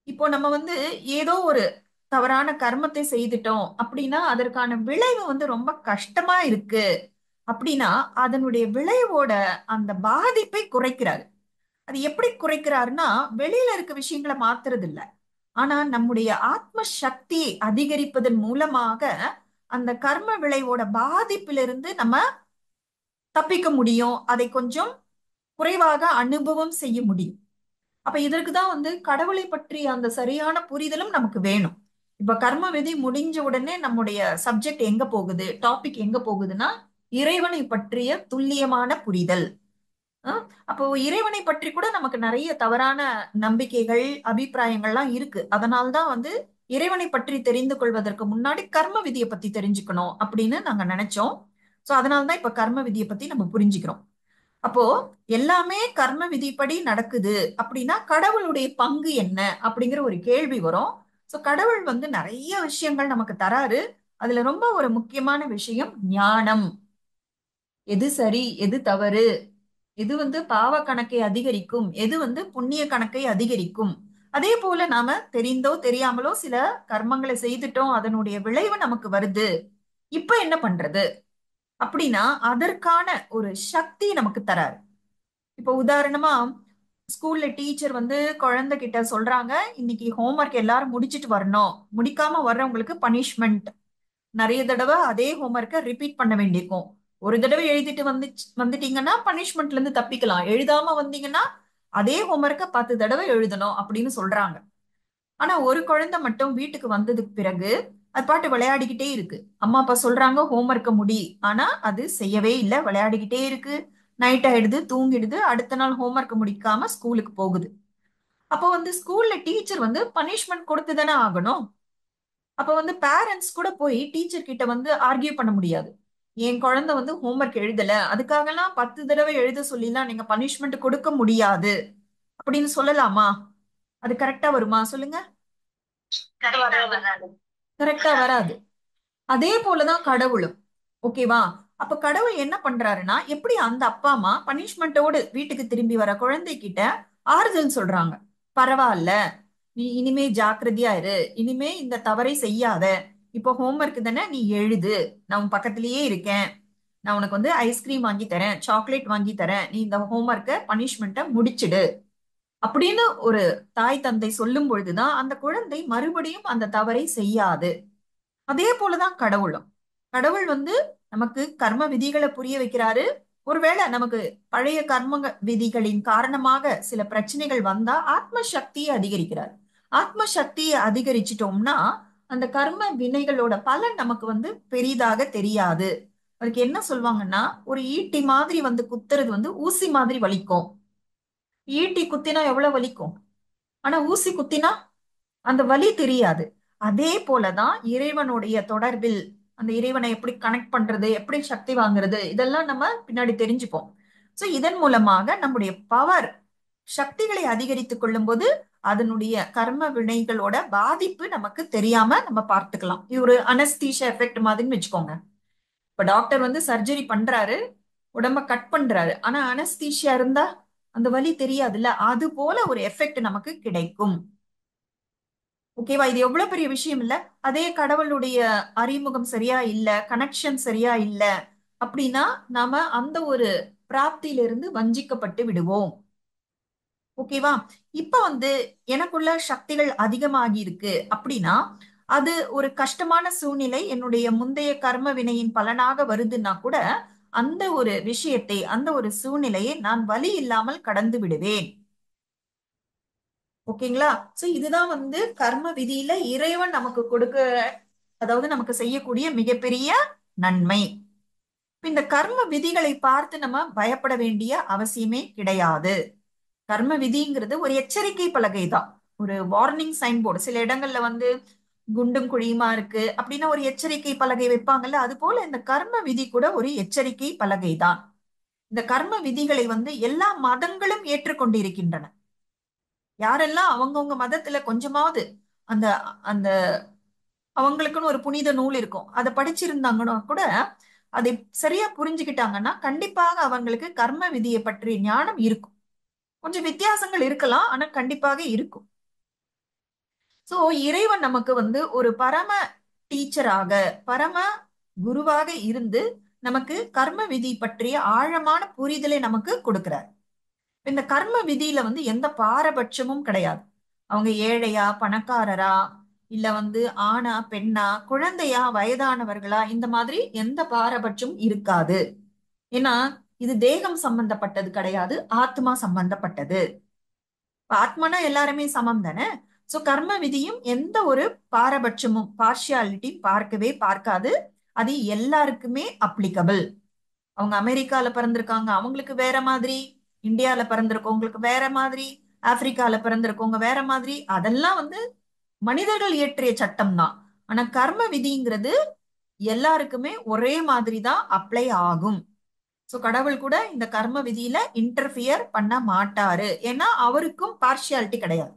இப்போ நம்ம வந்து ஏதோ ஒரு தவறான கர்மத்தை செய்துட்டோம் அப்படின்னா அதற்கான விளைவு வந்து ரொம்ப கஷ்டமா இருக்கு அப்படின்னா அதனுடைய விளைவோட அந்த பாதிப்பை குறைக்கிறாரு. அது எப்படி குறைக்கிறாருன்னா வெளியில இருக்க விஷயங்களை மாத்துறது இல்ல, ஆனா நம்முடைய ஆத்ம சக்தி அதிகரிப்பதன் மூலமாக அந்த கர்ம விளைவோட பாதிப்பிலிருந்து நம்ம தப்பிக்க முடியும், அதை கொஞ்சம் குறைவாக அனுபவம் செய்ய முடியும். அப்ப இதற்கு தான் வந்து கடவுளை பற்றி அந்த சரியான புரிதலும் நமக்கு வேணும். இப்ப கர்ம விதி முடிஞ்ச உடனே நம்முடைய சப்ஜெக்ட் எங்க போகுது, டாபிக் எங்க போகுதுன்னா இறைவனை பற்றிய துல்லியமான புரிதல். அப்போ இறைவனை பற்றி கூட நமக்கு நிறைய தவறான நம்பிக்கைகள் அபிப்பிராயங்கள்லாம் இருக்கு. அதனால்தான் வந்து இறைவனை பற்றி தெரிந்து கொள்வதற்கு முன்னாடி கர்ம விதியை பத்தி தெரிஞ்சுக்கணும் அப்படின்னு நாங்க நினைச்சோம். சோ அதனால்தான் இப்ப கர்ம விதியை பத்தி நம்ம புரிஞ்சுக்கிறோம். அப்போ எல்லாமே கர்ம விதிப்படி நடக்குது அப்படின்னா கடவுளுடைய பங்கு என்ன அப்படிங்கிற ஒரு கேள்வி வரும். சோ கடவுள் வந்து நிறைய விஷயங்கள் நமக்கு தராரு. அதுல ரொம்ப ஒரு முக்கியமான விஷயம் ஞானம். எது சரி எது தவறு, எது வந்து பாவ கணக்கை அதிகரிக்கும், எது வந்து புண்ணிய கணக்கை அதிகரிக்கும். அதே போல நாம தெரிந்தோ தெரியாமலோ சில கர்மங்களை செய்துட்டோம், அதனுடைய விளைவு நமக்கு வருது. இப்ப என்ன பண்றது அப்படின்னா அதற்கான ஒரு சக்தி நமக்கு தராரு. இப்போ உதாரணமா ஸ்கூல்ல டீச்சர் வந்து குழந்தைகிட்ட சொல்றாங்க, இன்னைக்கு ஹோம்ஒர்க் எல்லாரும் முடிச்சிட்டு வரணும், முடிக்காம வர்றவங்களுக்கு பனிஷ்மெண்ட். நிறைய தடவை அதே ஹோம்ஒர்க்கை ரிப்பீட் பண்ண வேண்டியிருக்கும். ஒரு தடவை எழுதிட்டு வந்துட்டீங்கன்னா பனிஷ்மெண்ட்ல இருந்து தப்பிக்கலாம், எழுதாம வந்தீங்கன்னா அதே ஹோம்ஒர்க்கை 10 தடவை எழுதணும் அப்படின்னு சொல்றாங்க. ஆனா ஒரு குழந்தை மட்டும் வீட்டுக்கு வந்ததுக்கு பிறகு அது பாட்டு விளையாடிக்கிட்டே இருக்கு. அம்மா அப்பா சொல்றாங்க ஹோம்ஒர்க்கை முடி, ஆனா அது செய்யவே இல்லை, விளையாடிக்கிட்டே இருக்கு. நைட் ஆயிடுது, தூங்கிடுது, அடுத்த நாள் ஹோம்ஒர்க் முடிக்காம ஸ்கூலுக்கு போகுது. அப்போ வந்து ஸ்கூல்ல டீச்சர் வந்து பனிஷ்மெண்ட் கொடுத்து தானே ஆகணும். அப்ப வந்து பேரண்ட்ஸ் கூட போய் டீச்சர் கிட்ட வந்து ஆர்கியூ பண்ண முடியாது. என் குழந்தை வந்து ஹோம்ஒர்க் எழுதல, அதுக்காகலாம் 10 தடவை எழுத சொல்லிலாம் நீங்க பனிஷ்மெண்ட் கொடுக்க முடியாது அப்படின்னு சொல்லலாமா? அது கரெக்டா வருமா சொல்லுங்க? கரெக்டா வராது. அதே போலதான் கடவுளும். ஓகேவா? அப்ப கடவுள் என்ன பண்றாருன்னா எப்படி அந்த அப்பா அம்மா பனிஷ்மெண்டோடு வீட்டுக்கு திரும்பி வர குழந்தை கிட்ட ஆறுதல் சொல்றாங்க. பரவாயில்ல, நீ இனிமே ஜாக்கிரதையா இரு, இனிமே இந்த தவறை செய்யாத, இப்போ ஹோம்ஒர்க் தானே, நீ எழுது, நான் உன் பக்கத்திலேயே இருக்கேன், நான் உனக்கு வந்து ஐஸ்கிரீம் வாங்கி தரேன், சாக்லேட் வாங்கி தரேன், நீ இந்த ஹோம்ஒர்க்கை பனிஷ்மெண்ட்டை முடிச்சிடு அப்படின்னு ஒரு தாய் தந்தை சொல்லும் பொழுதுதான் அந்த குழந்தை மறுபடியும் அந்த தவறை செய்யாது. அதே போலதான் கடவுளும். கடவுள் வந்து நமக்கு கர்ம விதிகளை புரிய வைக்கிறாரு. ஒருவேளை நமக்கு பழைய கர்ம விதிகளின் காரணமாக சில பிரச்சனைகள் வந்தா ஆத்ம சக்தியை அதிகரிக்கிறார். ஆத்ம சக்தியை அதிகரிச்சிட்டோம்னா அந்த கர்ம வினைகளோட பலன் நமக்கு வந்து பெரிதாக தெரியாது. அதுக்கு என்ன சொல்லுவாங்கன்னா, ஒரு ஈட்டி மாதிரி வந்து குத்துறது வந்து ஊசி மாதிரி வலிக்கும். ஈட்டி குத்தினா எவ்வளவு வலிக்கும், ஆனா ஊசி குத்தினா அந்த வலி தெரியாது. அதே போலதான் இறைவனுடைய தொடர்பில் அந்த இறைவனை எப்படி கனெக்ட் பண்றது, எப்படி சக்தி வாங்குறது, இதெல்லாம் நம்ம பின்னாடி தெரிஞ்சுப்போம். சோ இதன் மூலமாக நம்முடைய பவர் சக்திகளை அதிகரித்துக் கொள்ளும் போது அதனுடைய கர்ம வினைகளோட பாதிப்பு நமக்கு தெரியாம நம்ம பார்த்துக்கலாம். இது ஒரு அனஸ்தீஷியா எஃபெக்ட் மாதிரின்னு வச்சுக்கோங்க. இப்ப டாக்டர் வந்து சர்ஜரி பண்றாரு, உடம்ப கட் பண்றாரு, ஆனா அனஸ்தீஷியா இருந்தா அந்த வலி தெரியாதுல்ல, அது போல ஒரு எஃபெக்ட் நமக்கு கிடைக்கும். ஓகேவா? இது எவ்வளவு பெரிய விஷயம் இல்ல? அதே கடவுளுடைய அறிமுகம் சரியா இல்ல, கனெக்ஷன் சரியா இல்ல அப்படின்னா நாம அந்த ஒரு பிராப்தியிலிருந்து வஞ்சிக்கப்பட்டு விடுவோம். ஓகேவா? இப்ப வந்து எனக்குள்ள சக்திகள் அதிகமாகி இருக்கு அப்படின்னா அது ஒரு கஷ்டமான சூழ்நிலை என்னுடைய முந்தைய கர்ம வினையின் பலனாக வருதுன்னா கூட அந்த ஒரு விஷயத்தை, அந்த ஒரு சூழ்நிலையை நான் வலி இல்லாமல் கடந்து விடுவேன். ஓகேங்களா? சோ இதுதான் வந்து கர்ம விதியில இறைவன் நமக்கு கொடுக்க, அதாவது நமக்கு செய்யக்கூடிய மிகப்பெரிய நன்மை. இப்ப இந்த கர்ம விதிகளை பார்த்து நம்ம பயப்பட வேண்டிய அவசியமே கிடையாது. கர்ம விதிங்கிறது ஒரு எச்சரிக்கை பலகை தான், ஒரு வார்னிங் சைன் போர்டு. சில இடங்கள்ல வந்து குண்டும் குழியுமா இருக்கு அப்படின்னா ஒரு எச்சரிக்கை பலகை வைப்பாங்கல்ல, அது போல இந்த கர்ம விதி கூட ஒரு எச்சரிக்கை பலகை தான். இந்த கர்ம விதிகளை வந்து எல்லா மதங்களும் ஏற்றுக்கொண்டிருக்கின்றன. யாரெல்லாம் அவங்கவங்க மதத்துல கொஞ்சமாவது அந்த அந்த அவங்களுக்குன்னு ஒரு புனித நூல் இருக்கும், அதை படிச்சிருந்தாங்கன்னா கூட அதை சரியா புரிஞ்சுக்கிட்டாங்கன்னா கண்டிப்பாக அவங்களுக்கு கர்ம விதியை பற்றிய ஞானம் இருக்கும். கொஞ்சம் வித்தியாசங்கள் இருக்கலாம், ஆனா கண்டிப்பாக இருக்கும். சோ இறைவன் நமக்கு வந்து ஒரு பரம டீச்சராக, பரம குருவாக இருந்து நமக்கு கர்ம விதி பற்றிய ஆழமான புரிதலை நமக்கு கொடுக்கிறார். இந்த கர்ம விதியில வந்து எந்த பாரபட்சமும் கிடையாது. அவங்க ஏழையா பணக்காரரா, இல்ல வந்து ஆணா பெண்ணா, குழந்தையா வயதானவர்களா, இந்த மாதிரி எந்த பாரபட்சமும் இருக்காது. ஏன்னா இது தேகம் சம்பந்தப்பட்டது கிடையாது, ஆத்மா சம்பந்தப்பட்டது. இப்ப ஆத்மானா எல்லாருமே சமம் தானே. சோ கர்ம விதியும் எந்த ஒரு பாரபட்சமும் பார்ஷியாலிட்டி பார்க்கவே பார்க்காது. அது எல்லாருக்குமே அப்ளிகபிள். அவங்க அமெரிக்கால பிறந்திருக்காங்க, அவங்களுக்கு வேற மாதிரி. இந்தியால பிறந்திருக்கவங்களுக்கு வேற மாதிரி. ஆப்பிரிக்கால பிறந்திருக்கவங்க வேற மாதிரி. அதெல்லாம் வந்து மனிதர்கள் இயற்றிய சட்டம் தான். ஆனா கர்ம விதிங்கிறது எல்லாருக்குமே ஒரே மாதிரி தான் அப்ளை ஆகும். சோ கடவுள் கூட இந்த கர்ம விதியில இன்டர்ஃபியர் பண்ண மாட்டாரு. ஏன்னா அவருக்கும் பார்ஷியாலிட்டி கிடையாது.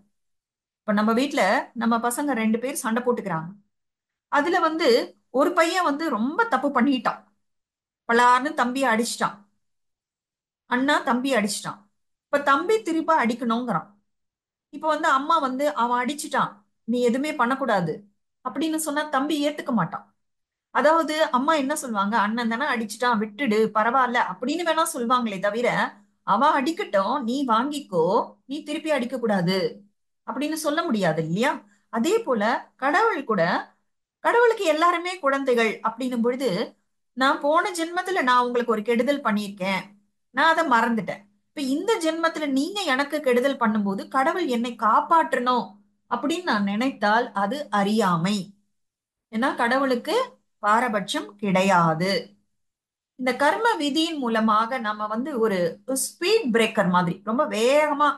இப்ப நம்ம வீட்ல நம்ம பசங்க 2 பேர் சண்டை போட்டுக்கிறாங்க. அதுல வந்து ஒரு பையன் வந்து ரொம்ப தப்பு பண்ணிட்டான், பலார்னு தம்பியை அடிச்சிட்டான். அண்ணா தம்பி அடிச்சிட்டான். இப்ப தம்பி திருப்ப அடிக்கணுங்கிறான். இப்ப வந்து அம்மா வந்து அவன் அடிச்சிட்டான், நீ எதுவுமே பண்ணக்கூடாது அப்படின்னு சொன்னா தம்பி ஏத்துக்க மாட்டான். அதாவது அம்மா என்ன சொல்லுவாங்க, அண்ணன் தானே அடிச்சிட்டான் விட்டுடு பரவாயில்ல அப்படின்னு வேணா சொல்லுவாங்களே தவிர, அவன் அடிக்கட்டும் நீ வாங்கிக்கோ, நீ திருப்பி அடிக்க கூடாது அப்படின்னு சொல்ல முடியாது இல்லையா? அதே போல கடவுள் கூட, கடவுளுக்கு எல்லாருமே குழந்தைகள் அப்படின்னும் பொழுது, நான் போன ஜென்மத்துல நான் உங்களுக்கு ஒரு கெடுதல் பண்ணியிருக்கேன், நான் அதை மறந்துட்டேன். இப்ப இந்த ஜென்மத்துல நீங்க எனக்கு கெடுதல் பண்ணும்போது கடவுள் என்னை காப்பாற்றணும் அப்படின்னு நான் நினைத்தால் அது அறியாமை. ஏன்னா கடவுளுக்கு பாரபட்சம் கிடையாது. இந்த கர்ம விதியின் மூலமாக நம்ம வந்து ஒரு ஸ்பீட் பிரேக்கர் மாதிரி ரொம்ப வேகமா,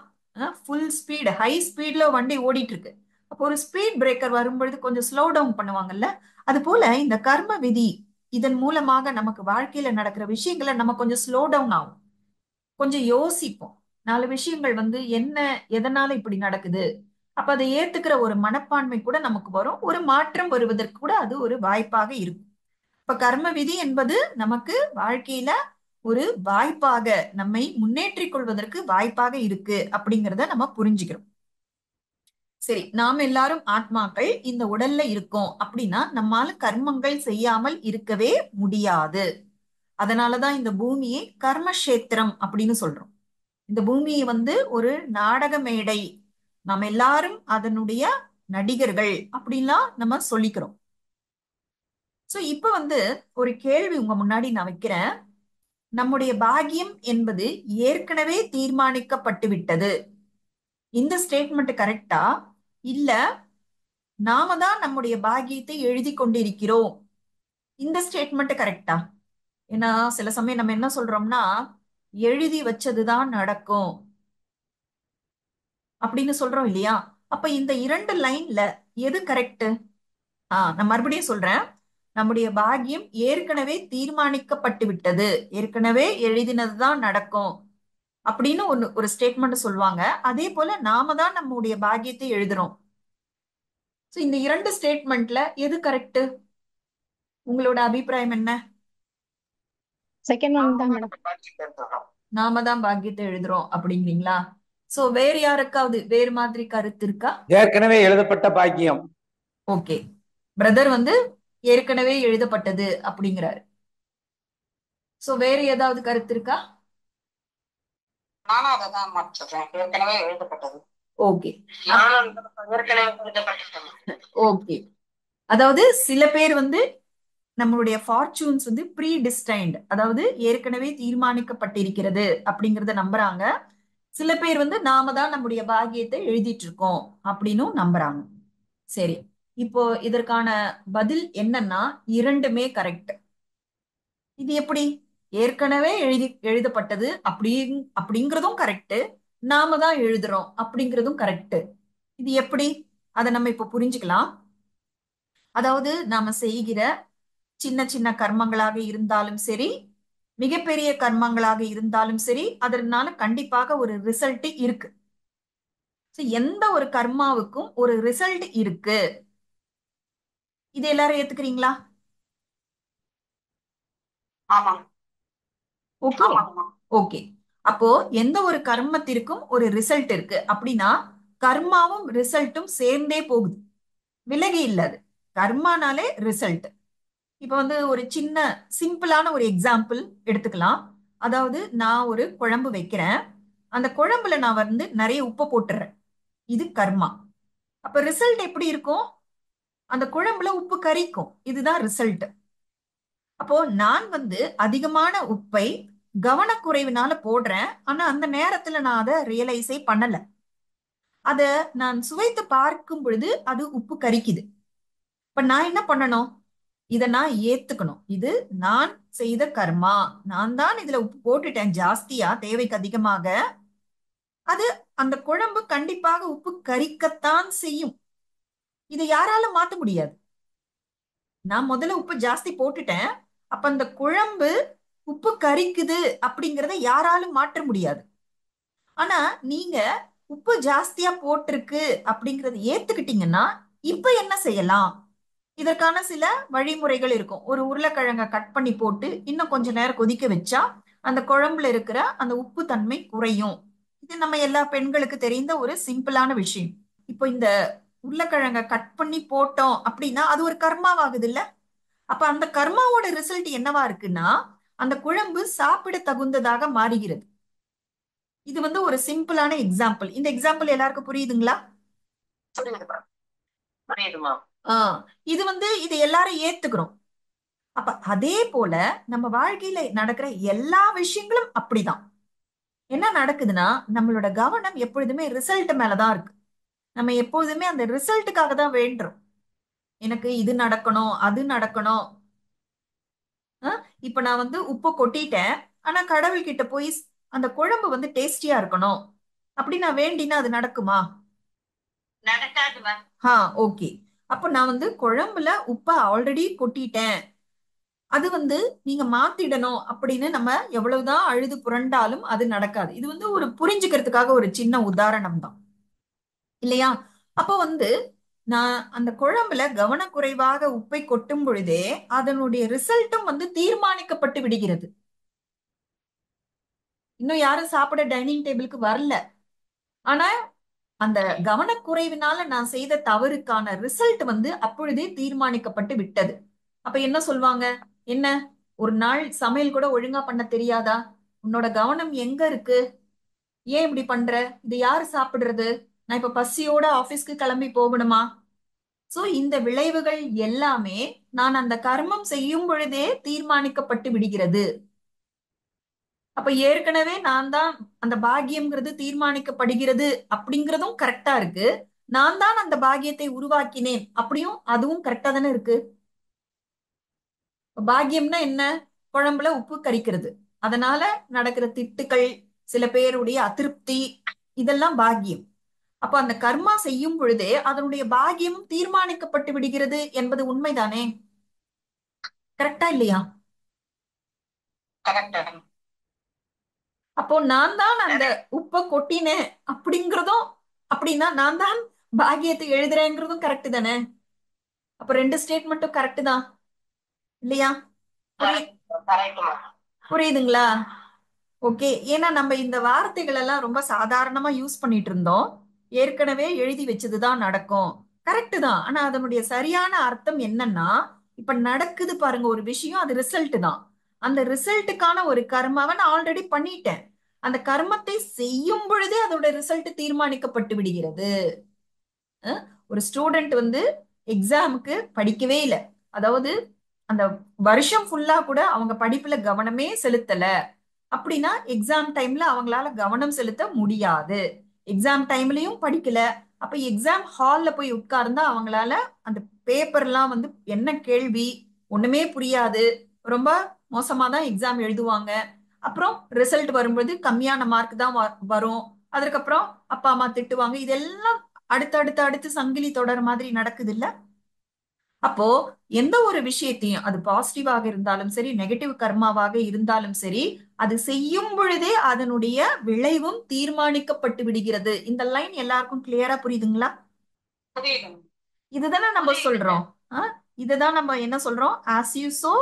ஃபுல் ஸ்பீடு ஹை ஸ்பீட்ல வண்டி ஓடிட்டு இருக்கு. அப்போ ஒரு ஸ்பீட் பிரேக்கர் வரும்பொழுது கொஞ்சம் ஸ்லோ டவுன் பண்ணுவாங்கல்ல, அது போல இந்த கர்ம விதி இதன் மூலமாக நமக்கு வாழ்க்கையில நடக்கிற விஷயங்களை நம்ம கொஞ்சம் ஸ்லோ டவுன் ஆகும், கொஞ்சம் யோசிப்போம். 4 விஷயங்கள் வந்து என்ன, எதனால இப்படி நடக்குது, அப்ப அதை ஏத்துக்கிற ஒரு மனப்பான்மை கூட நமக்கு வரும். ஒரு மாற்றம் வருவதற்கு கூட அது ஒரு வாய்ப்பாக இருக்கும். இப்ப கர்ம விதி என்பது நமக்கு வாழ்க்கையில ஒரு வாய்ப்பாக, நம்மை முன்னேற்றிக் கொள்வதற்கு வாய்ப்பாக இருக்கு அப்படிங்கிறத நம்ம புரிஞ்சுக்கிறோம். சரி, நாம் எல்லாரும் ஆத்மாக்கள் இந்த உடல்ல இருக்கோம் அப்படின்னா நம்மால கர்மங்கள் செய்யாமல் இருக்கவே முடியாது. அதனாலதான் இந்த பூமியை கர்மக்ஷேத்திரம் அப்படின்னு சொல்றோம். இந்த பூமியை வந்து ஒரு நாடக மேடை, நாம் எல்லாரும் அதனுடைய நடிகர்கள் அப்படின்லாம் நம்ம சொல்லிக்கிறோம். சோ இப்ப வந்து ஒரு கேள்வி உங்க முன்னாடி நான் வைக்கிறேன். நம்முடைய பாக்கியம் என்பது ஏற்கனவே தீர்மானிக்கப்பட்டு விட்டது, இந்த ஸ்டேட்மெண்ட் கரெக்டா? இல்ல நாம தான் நம்முடைய பாக்கியத்தை எழுதி கொண்டிருக்கிறோம், இந்த ஸ்டேட்மெண்ட் கரெக்டா? ஏன்னா சில சமயம் நம்ம என்ன சொல்றோம்னா, எழுதி வச்சதுதான் நடக்கும் அப்படின்னு சொல்றோம் இல்லையா? அப்ப இந்த 2 லைன்ல எது கரெக்ட்? நான் மறுபடியும் சொல்றேன். நம்முடைய பாக்கியம் ஏற்கனவே தீர்மானிக்கப்பட்டு விட்டது, ஏற்கனவே எழுதினதுதான் நடக்கும் அப்படின்னு ஒரு ஸ்டேட்மெண்ட் சொல்லுவாங்க. அதே போல நாம தான் நம்முடைய பாக்கியத்தை எழுதுறோம். சோ இந்த 2 ஸ்டேட்மெண்ட்ல எது கரெக்ட்? உங்களோட அபிப்பிராயம் என்ன? செகண்ட் ஒன் தான் மேடம். நாம தான் பாக்கியத்தை எழுதுறோம் அப்படிங்கிறீங்களா? சோ வேற யாருக்காவது வேறு மாதிரி கருத்து இருக்கா? ஏற்கனவே எழுதப்பட்ட பாக்கியம். ஓகே, பிரதர் வந்து ஏற்கனவே எழுதப்பட்டது அப்படிங்கிறாரு. சோ வேற ஏதாவது கருத்து இருக்கா? நானும் அதை தான் சொல்றேன், ஏற்கனவே எழுதப்பட்டது. ஓகே நானும் ஏற்கனவே எழுதப்பட்டது. ஓகே, அதாவது சில பேர் வந்து நம்மளுடைய ஃபார்ச்சூன்ஸ் வந்து ப்ரீ டிஸ்டைன்ட், அதாவது ஏற்கனவே தீர்மானிக்கப்பட்டிருக்கிறது அப்படிங்கறத நம்புறாங்க. சில பேர் வந்து நாம தான் நம்முடைய பாக்கியத்தை எழுதிட்டு இருக்கோம் அப்படின்னும் நம்புறாங்க. சரி, இப்போ இதற்கான பதில் என்னன்னா, இரண்டுமே கரெக்ட். இது எப்படி? ஏற்கனவே எழுதப்பட்டது அப்படிங்கிறதும் கரெக்ட், நாம தான் எழுதுறோம் அப்படிங்கிறதும் கரெக்ட். இது எப்படி? அதை நம்ம இப்ப புரிஞ்சுக்கலாம். அதாவது நாம செய்கிற சின்ன சின்ன கர்மங்களாக இருந்தாலும் சரி, மிகப்பெரிய கர்மங்களாக இருந்தாலும் சரி, அதனால கண்டிப்பாக ஒரு ரிசல்ட் இருக்கு. So, எந்த ஒரு கர்மாவுக்கும் ஒரு ரிசல்ட் இருக்கு. இது எல்லாரும் ஏத்துக்கிறீங்களா? ஆமாங்க ஓகே ஆமாங்கம்மா. ஓகே. அப்போ எந்த ஒரு கர்மத்திற்கும் ஒரு ரிசல்ட் இருக்கு அப்படின்னா கர்மாவும் ரிசல்ட்டும் சேர்ந்தே போகுது, விலகி இல்ல அது. கர்மானாலே ரிசல்ட். இப்ப வந்து ஒரு சின்ன சிம்பிளான ஒரு எக்ஸாம்பிள் எடுத்துக்கலாம். அதாவது நான் ஒரு குழம்பு வைக்கிறேன். அந்த குழம்புல நான் வந்து நிறைய உப்பு போட்டுறேன். இது கர்மா. அப்ப ரிசல்ட் எப்படி இருக்கும்? அந்த குழம்புல உப்பு கரிக்கும். இதுதான் ரிசல்ட். அப்போ நான் வந்து அதிகமான உப்பை கவனக்குறைவினால போடுறேன். ஆனா அந்த நேரத்துல நான் அதை ரியலைஸே பண்ணல. அத நான் சுவைத்து பார்க்கும் பொழுது அது உப்பு கரிக்குது. இப்ப நான் என்ன பண்ணணும்? இத நான் ஏத்துக்கணும். இது நான் செய்த கர்மா. நான் தான் இதுல உப்பு போட்டுட்டேன் ஜாஸ்தியா, தேவைக்கு அதிகமாக. அது அந்த குழம்பு கண்டிப்பாக உப்பு கரிக்கத்தான் செய்யும். இதை யாராலும் மாத்த முடியாது. நான் முதல்ல உப்பு ஜாஸ்தி போட்டுட்டேன். அப்ப அந்த குழம்பு உப்பு கரிக்குது அப்படிங்கறத யாராலும் மாற்ற முடியாது. ஆனா நீங்க உப்பு ஜாஸ்தியா போட்டிருக்கு அப்படிங்கறத ஏத்துக்கிட்டீங்கன்னா இப்ப என்ன செய்யலாம்? இதற்கான சில வழிமுறைகள் இருக்கும். ஒரு உருளைக்கிழங்க கட் பண்ணி போட்டு இன்னும் கொஞ்ச நேரம் கொதிக்க வச்சா அந்த குழம்புல இருக்கிற அந்த உப்பு தன்மை குறையும். இது நம்ம எல்லா பெண்களுக்கு தெரிந்த ஒரு சிம்பிளான விஷயம். இப்போ இந்த உருளைக்கிழங்க கட் பண்ணி போட்டோம் அப்படின்னா அது ஒரு கர்மாவாகுது இல்ல? அப்ப அந்த கர்மாவோட ரிசல்ட் என்னவா இருக்குன்னா அந்த குழம்பு சாப்பிட தகுந்ததாக மாறுகிறது. இது வந்து ஒரு சிம்பிளான எக்ஸாம்பிள். இந்த எக்ஸாம்பிள் எல்லாருக்கும் புரியுதுங்களா? புரியுதுமா புரியுதுமா. ஆஹ் இது வந்து இது எல்லாரும் ஏத்துக்கிறோம். அப்ப அதே போல நம்ம வாழ்க்கையில நடக்கிற எல்லா விஷயங்களும் அப்படிதான். என்ன நடக்குதுன்னா நம்மளோட கவனம் எப்பொழுதுமே ரிசல்ட் மேலதான் இருக்கு. நம்ம எப்பொழுதுமே அந்த ரிசல்ட்டுக்காக தான் வேண்டுறோம். எனக்கு இது நடக்கணும், அது நடக்கணும். இப்ப நான் வந்து உப்பு கொட்டிட்டேன். ஆனா கடவுள் கிட்ட போய் அந்த குழம்பு வந்து டேஸ்டியா இருக்கணும் அப்படி நான் வேண்டினா அது நடக்குமா? நடக்காதுமா. ஓகே. அப்ப நான் வந்து குழம்புல உப்பை ஆல்ரெடி கொட்டிட்டேன். அது வந்து நீங்க மாத்திடணும் அப்படின்னு நம்ம எவ்வளவுதான் அழுது புரண்டாலும் அது நடக்காது. இது வந்து ஒரு புரிஞ்சுக்கிறதுக்காக ஒரு சின்ன உதாரணம் தான் இல்லையா? அப்போ வந்து நான் அந்த குழம்புல கவனக்குறைவாக உப்பை கொட்டும் பொழுதே அதனுடைய ரிசல்ட்டும் வந்து தீர்மானிக்கப்பட்டு விடுகிறது. இன்னும் யாரும் சாப்பிட டைனிங் டேபிளுக்கு வரல. ஆனா அந்த கவனக்குறைவினால நான் செய்த தவறுக்கான ரிசல்ட் வந்து அப்பொழுதே தீர்மானிக்கப்பட்டு விட்டது. அப்ப என்ன சொல்வாங்க? என்ன, ஒரு நாள் சமையல் கூட ஒழுங்கா பண்ண தெரியாதா? உன்னோட கவனம் எங்க இருக்கு? ஏன் இப்படி பண்ற? இது யாரு சாப்பிடுறது? நான் இப்ப பசியோட ஆபீஸ்க்கு கிளம்பி போகணுமா? சோ இந்த விளைவுகள் எல்லாமே நான் அந்த கர்மம் செய்யும் பொழுதே தீர்மானிக்கப்பட்டு விடுகிறது. அப்ப ஏற்கனவே நான் தான் அந்த பாக்கியம்ங்கிறது தீர்மானிக்கப்படுகிறது அப்படிங்கிறதும் கரெக்டா இருக்கு. நான் தான் அந்த பாக்கியத்தை உருவாக்கினேன் அப்படியும் அதுவும் கரெக்டா தானே இருக்கு. பாக்கியம்னா என்ன? குழம்புல உப்பு கரிக்கிறது. அதனால நடக்கிற திட்டுக்கள், சில பேருடைய அதிருப்தி, இதெல்லாம் பாக்கியம். அப்ப அந்த கர்மா செய்யும் பொழுதே அதனுடைய பாக்கியமும் தீர்மானிக்கப்பட்டு விடுகிறது என்பது உண்மைதானே? கரெக்டா இல்லையா? கரெக்டா. அப்போ நான் தான் அந்த உப்பை கொட்டினேன் அப்படிங்கிறதும், அப்படின்னா நான் தான் பாக்கியத்தை எழுதுறேங்கிறதும் கரெக்ட் தானே? அப்ப ரெண்டு ஸ்டேட்மெண்ட்டும் கரெக்ட் தான் இல்லையா? கரெக்டுமா. புரியுதுங்களா? ஓகே. ஏன்னா நம்ம இந்த வார்த்தைகள் எல்லாம் ரொம்ப சாதாரணமா யூஸ் பண்ணிட்டு இருந்தோம். ஏற்கனவே எழுதி வச்சதுதான் நடக்கும். கரெக்ட் தான். ஆனா அதனுடைய சரியான அர்த்தம் என்னன்னா இப்ப நடக்குது பாருங்க ஒரு விஷயம், அது ரிசல்ட் தான். அந்த ரிசல்ட்டுக்கான ஒரு கர்மாவை நான் ஆல்ரெடி பண்ணிட்டேன். அந்த கர்மத்தை செய்யும் பொழுதே அதோட ரிசல்ட் தீர்மானிக்கப்பட்டு விடுகிறது. ஒரு ஸ்டூடெண்ட் வந்து எக்ஸாமுக்கு படிக்கவே இல்லை, அதாவது அந்த வருஷம் ஃபுல்லா கூட அவங்க படிப்புல கவனமே செலுத்தல அப்படின்னா எக்ஸாம் டைம்ல அவங்களால கவனம் செலுத்த முடியாது. எக்ஸாம் டைம்லயும் படிக்கல. அப்ப எக்ஸாம் ஹால்ல போய் உட்கார்ந்தா அவங்களால அந்த பேப்பர்லாம் வந்து என்ன கேள்வி ஒண்ணுமே புரியாது. ரொம்ப மோசமா தான் எக்ஸாம் எழுதுவாங்க. அப்புறம் ரிசல்ட் வரும்போது கம்மியான மார்க் தான் வரும். அதுக்கப்புறம் அப்பா அம்மா திட்டுவாங்க. இதெல்லாம் அடுத்து அடுத்து அடுத்து சங்கிலி தொடர் மாதிரி நடக்குது இல்ல? அப்போ எந்த ஒரு விஷயத்தையும் அது பாசிட்டிவாக இருந்தாலும் சரி, நெகட்டிவ் கர்மாவாக இருந்தாலும் சரி, அது செய்யும் பொழுதே அதனுடைய விளைவும் தீர்மானிக்கப்பட்டு விடுகிறது. இந்த லைன் எல்லாருக்கும் கிளியரா புரியுதுங்களா? புரியுது இதுதானே நம்ம புரியுதுங்க. சொல்றோம். இதுதான் நம்ம என்ன சொல்றோம்? as you sow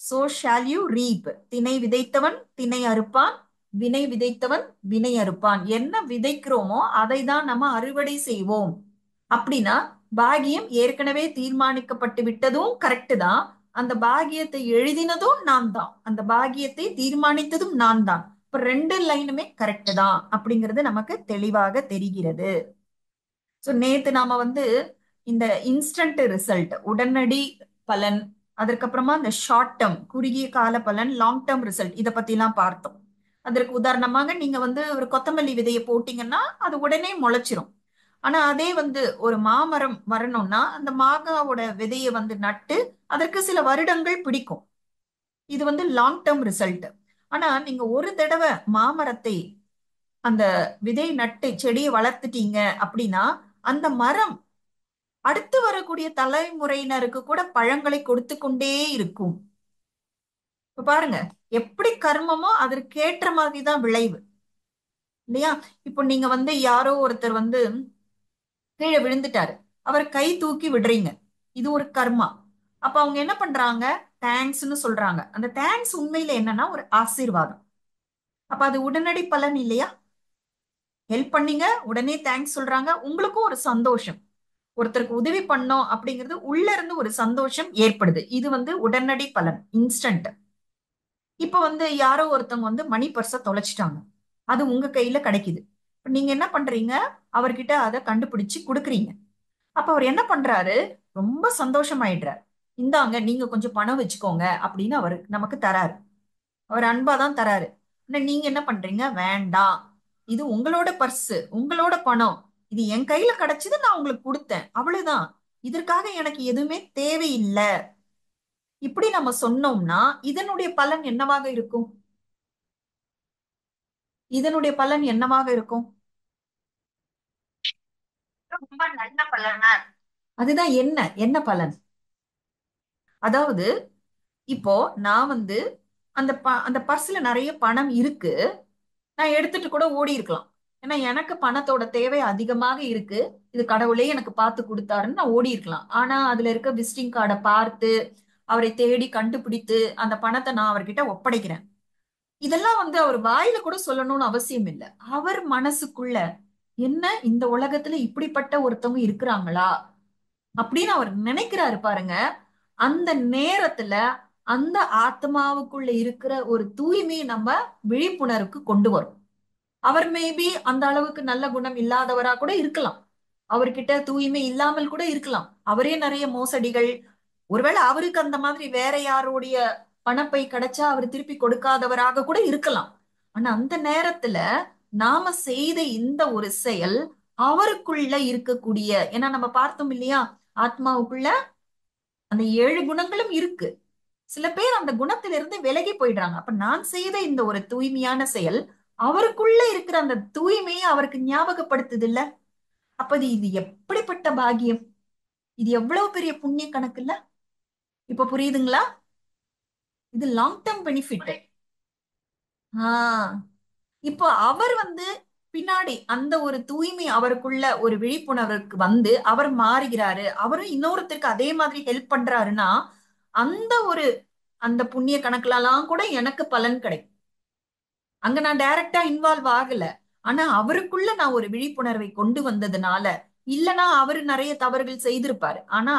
so shall you reap. திணை விதைத்தவன் திணை அறுப்பான், வினை விதைத்தவன் வினை அறுப்பான். என்ன விதைக்கிறோமோ அதை தான் நம்ம அறுவடை செய்வோம். அப்படின்னா பாகியம் ஏற்கனவே தீர்மானிக்கப்பட்டு விட்டதும் கரெக்ட் தான். அந்த பாகியத்தை எழுதினதும் நான் தான், அந்த பாகியத்தை தீர்மானித்ததும் நான் தான். இப்ப ரெண்டு லைனுமே கரெக்ட் தான் அப்படிங்கிறது நமக்கு தெளிவாக தெரிகிறது. ஸோ நேத்து நாம வந்து இந்த இன்ஸ்டன்ட் ரிசல்ட், உடனடி பலன், அதற்கப்புறமா இந்த ஷார்ட் டேர்ம் குறுகிய கால பலன், லாங் டேர்ம் ரிசல்ட், இதை பத்தி எல்லாம் பார்த்தோம். அதற்கு உதாரணமாக நீங்க வந்து ஒரு கொத்தமல்லி விதையை போட்டீங்கன்னா அது உடனே முளைச்சிரும். ஆனா அதே வந்து ஒரு மாமரம் வரணும்னா அந்த மாங்காவோட விதையை வந்து நட்டு அதற்கு சில வருடங்கள் பிடிக்கும். இது வந்து லாங் டேர்ம் ரிசல்ட். ஆனா நீங்க ஒரு தடவை மாமரத்தை அந்த விதை நட்டு செடியை வளர்த்துட்டீங்க அப்படின்னா அந்த மரம் அடுத்து வரக்கூடிய தலைமுறையினருக்கு கூட பழங்களை கொடுத்து கொண்டே இருக்கும். இப்ப பாருங்க, எப்படி கர்மமோ அதற்கேற்ற மாதிரி தான் விளைவு, இல்லையா? இப்போ நீங்க வந்து யாரோ ஒருத்தர் வந்து கீழே விழுந்துட்டாரு, அவர் கை தூக்கி விடுறீங்க, இது ஒரு கர்மா. அப்ப அவங்க என்ன பண்றாங்க? தேங்க்ஸ்னு சொல்றாங்க. அந்த தேங்க்ஸ் உண்மையில என்னன்னா ஒரு ஆசீர்வாதம். அப்ப அது உடனடி பலன் இல்லையா? ஹெல்ப் பண்ணீங்க, உடனே தேங்க்ஸ் சொல்றாங்க, உங்களுக்கும் ஒரு சந்தோஷம். ஒருத்தருக்கு உதவி பண்ணோம் அப்படிங்கிறது உள்ள இருந்து ஒரு சந்தோஷம் ஏற்படுது. இது வந்து உடனடி பலன், இன்ஸ்டன்ட். இப்ப வந்து யாரோ ஒருத்தவங்க வந்து மணி பர்ஸ தொலைச்சிட்டாங்க, அது உங்க கையில கிடைக்குது. இப்ப நீங்க என்ன பண்றீங்க? அவர்கிட்ட அதை கண்டுபிடிச்சு கொடுக்குறீங்க. அப்ப அவர் என்ன பண்றாரு? ரொம்ப சந்தோஷமாயிடுறாரு. இந்தாங்க நீங்க கொஞ்சம் பணம் வச்சுக்கோங்க அப்படின்னு அவரு நமக்கு தராரு. அவர் அன்பா தான் தராரு. ஆனா நீங்க என்ன பண்றீங்க? வேண்டாம், இது உங்களோட பர்ஸ், உங்களோட பணம், இது என் கையில கிடைச்சது, நான் உங்களுக்கு கொடுத்தேன், அவ்வளவுதான், இதற்காக எனக்கு எதுவுமே தேவையில்லை. இப்படி நம்ம சொன்னோம்னா இதனுடைய பலன் என்னவாக இருக்கும்? இதனுடைய பலன் என்னவாக இருக்கும்? ரொம்ப நல்ல பலனா இருக்கு. அதுதான் என்ன என்ன பலன்? அதாவது இப்போ நான் வந்து அந்த பர்ஸ்ல நிறைய பணம் இருக்கு, நான் எடுத்துட்டு கூட ஓடி இருக்கலாம். ஏன்னா எனக்கு பணத்தோட தேவை அதிகமாக இருக்கு, இது கடவுளே எனக்கு பார்த்து கொடுத்தாருன்னு நான் ஓடி இருக்கலாம். ஆனா அதுல இருக்க விசிட்டிங் கார்டை பார்த்து அவரை தேடி கண்டுபிடித்து அந்த பணத்தை நான் அவர்கிட்ட ஒப்படைக்கிறேன். இதெல்லாம் வந்து அவர் வாயில கூட சொல்லணும்னு அவசியம் இல்லை. அவர் மனசுக்குள்ள என்ன, இந்த உலகத்துல இப்படிப்பட்ட ஒருத்தவங்க இருக்கிறாங்களா அப்படின்னு அவர் நினைக்கிறாரு பாருங்க. அந்த நேரத்துல அந்த ஆத்மாவுக்குள்ள இருக்கிற ஒரு தூய்மையை நம்ம விழிப்புணர்வுக்கு கொண்டு வரும். அவர் மேபி அந்த அளவுக்கு நல்ல குணம் இல்லாதவரா கூட இருக்கலாம், அவர்கிட்ட தூய்மை இல்லாமல் கூட இருக்கலாம், அவரே நிறைய மோசடிகள், ஒருவேளை அவருக்கு அந்த மாதிரி வேற யாருடைய பணப்பை கிடைச்சா அவர் திருப்பி கொடுக்காதவராக கூட இருக்கலாம். ஆனா அந்த நேரத்துல நாம செய்த இந்த ஒரு செயல் அவருக்குள்ள இருக்கக்கூடிய, ஏன்னா நம்ம பார்த்தோம் இல்லையா, ஆத்மாவுக்குள்ள அந்த 7 குணங்களும் இருக்கு. சில பேர் அந்த குணத்திலிருந்து விலகி போயிடுறாங்க. அப்ப நான் செய்த இந்த ஒரு தூய்மையான செயல் அவருக்குள்ள இருக்கிற அந்த தூய்மையை அவருக்கு ஞாபகப்படுத்துது இல்ல? அப்ப இது எப்படிப்பட்ட பாக்கியம், இது எவ்வளவு பெரிய புண்ணிய கணக்கு இல்ல? இப்ப புரியுதுங்களா? இது லாங் டேர்ம் பெனிஃபிட். ஆஹ் இப்போ அவர் வந்து பின்னாடி அந்த ஒரு தூய்மை அவருக்குள்ள ஒரு விழிப்புணர்வுக்கு வந்து அவர் மாறுகிறாரு, அவரும் இன்னொருத்தருக்கு அதே மாதிரி ஹெல்ப் பண்றாருன்னா அந்த ஒரு அந்த புண்ணிய கணக்குலாம் கூட எனக்கு பலன் கிடைக்கும். அங்க நான் டைரக்டா இன்வால்வ் ஆகல, ஆனா அவருக்குள்ள நான் ஒரு விழிப்புணர்வை கொண்டு வந்ததுனால, இல்லனா அவரு நிறைய தவறுகள் செய்திருப்பாரு, ஆனா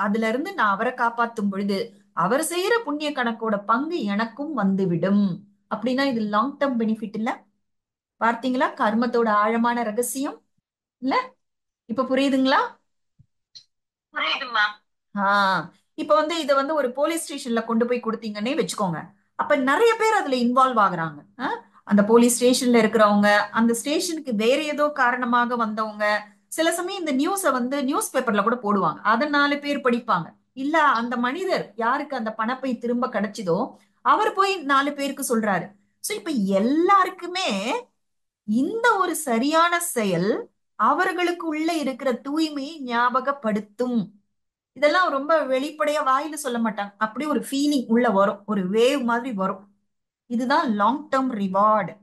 அதுல இருந்து நான் அவரை காப்பாத்தும் பொழுது அவர் செய்யற புண்ணிய கணக்கோட பங்கு எனக்கும் வந்துவிடும். அப்படின்னா இது லாங் டேர்ம் பெனிஃபிட் இல்ல? பார்த்தீங்களா கர்மத்தோட ஆழமான ரகசியம் இல்ல? இப்ப புரியுதுங்களா? புரியுதுமா. ஆஹ் இப்ப வந்து இத வந்து ஒரு போலீஸ் ஸ்டேஷன்ல கொண்டு போய் கொடுத்தீங்கன்னே வச்சுக்கோங்க. அப்ப நிறைய பேர் அதுல இன்வால்வ் ஆகுறாங்க. அந்த போலீஸ் ஸ்டேஷன்ல இருக்கிறவங்க, அந்த ஸ்டேஷனுக்கு வேற ஏதோ காரணமாக வந்தவங்க, சில சமயம் இந்த நியூஸ வந்து நியூஸ் பேப்பர்ல கூட போடுவாங்க, அதை 4 பேர் படிப்பாங்க. இல்ல அந்த மனிதர் யாருக்கு அந்த பணப்பை திரும்ப கிடைச்சதோ அவர் போய் 4 பேருக்கு சொல்றாரு. சோ இப்ப எல்லாருக்குமே இந்த ஒரு சரியான செயல் அவர்களுக்கு உள்ள இருக்கிற தூய்மையை ஞாபகப்படுத்தும். இதெல்லாம் ரொம்ப வெளிப்படையா வாயில சொல்ல மாட்டாங்க, அப்படி ஒரு ஃபீலிங் உள்ள வரும், ஒரு வேவ் மாதிரி வரும். இதுதான் லாங் டேர்ம் ரிவார்டு,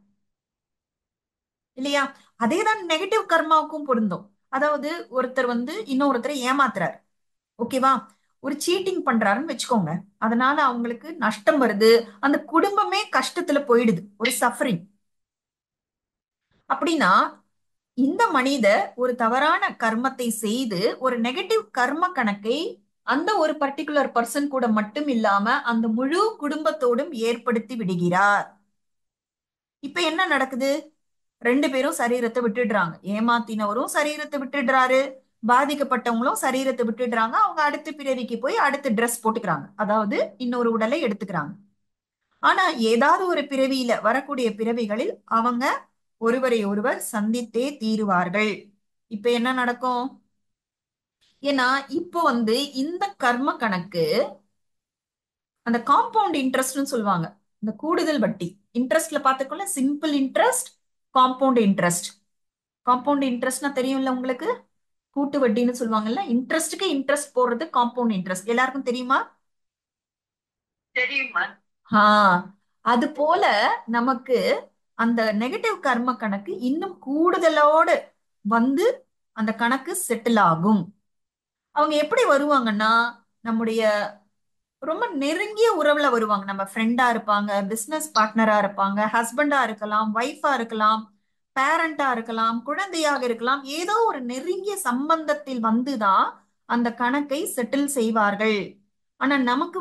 இல்லையா? அதேதான் நெகட்டிவ் கர்மாவுக்கும் பொருந்தும். அதாவது ஒருத்தர் இன்னொருத்தரை ஏமாத்துறாரு, ஓகேவா? ஒரு சீட்டிங் பண்றாருன்னு வச்சுக்கோங்க. அதனால அவங்களுக்கு நஷ்டம் வருது, அந்த குடும்பமே கஷ்டத்துல போயிடுது, ஒரு சஃபரிங். அப்படின்னா இந்த மனிதர் ஒரு தவறான கர்மத்தை செய்து ஒரு நெகட்டிவ் கர்ம கணக்கை அந்த ஒரு பர்டிகுலர் பர்சன் கூட மட்டும் இல்லாம அந்த முழு குடும்பத்தோடும் ஏற்படுத்தி விடுகிறார். இப்ப என்ன நடக்குது? ரெண்டு பேரும் சரீரத்தை விட்டுடுறாங்க. ஏமாத்தினவரும் சரீரத்தை விட்டுடுறாரு, பாதிக்கப்பட்டவங்களும் சரீரத்தை விட்டுடுறாங்க. அவங்க அடுத்த பிறவிக்கு போய் அடுத்த ட்ரெஸ் போட்டுக்கிறாங்க, அதாவது இன்னொரு உடலை எடுத்துக்கிறாங்க. ஆனா ஏதாவது ஒரு பிறவியில, வரக்கூடிய பிறவிகளில் அவங்க ஒருவரை ஒருவர் சந்தித்தே தீருவார்கள். இப்ப என்ன நடக்கும்? ஏன்னா இப்போ இந்த கர்ம கணக்கு அந்த காம்பவுண்ட் இன்ட்ரெஸ்ட்னு சொல்லுவாங்க, இந்த கூடுதல் வட்டி. இன்ட்ரெஸ்ட்ல பார்த்துக்கோல, simple interest, compound interest. Compound இன்ட்ரெஸ்ட்னா தெரியும்ல உங்களுக்கு, கூட்டு வட்டின்னு சொல்லுவாங்கல்ல. இன்ட்ரெஸ்ட்டுக்கு இன்ட்ரெஸ்ட் போடுறது காம்பவுண்ட் இன்ட்ரெஸ்ட், எல்லாருக்கும் தெரியுமா? தெரியுமா? ஆ, அது போல நமக்கு அந்த நெகட்டிவ் கர்ம கணக்கு இன்னும் கூடுதலோடு வந்து அந்த கணக்கு செட்டில் ஆகும். அவங்க எப்படி வருவாங்கன்னா, நம்முடைய ரொம்ப நெருங்கிய உறவுல வருவாங்க. நம்ம ஃப்ரெண்டா இருப்பாங்க, பிசினஸ் பார்ட்னரா இருப்பாங்க, ஹஸ்பண்டா இருக்கலாம், ஒய்ஃபா இருக்கலாம், பேரண்டா இருக்கலாம், குழந்தையாக இருக்கலாம். ஏதோ ஒரு நெருங்கிய சம்பந்தத்தில் வந்துதான் அந்த கணக்கை செட்டில் செய்வார்கள். ஆனா நமக்கு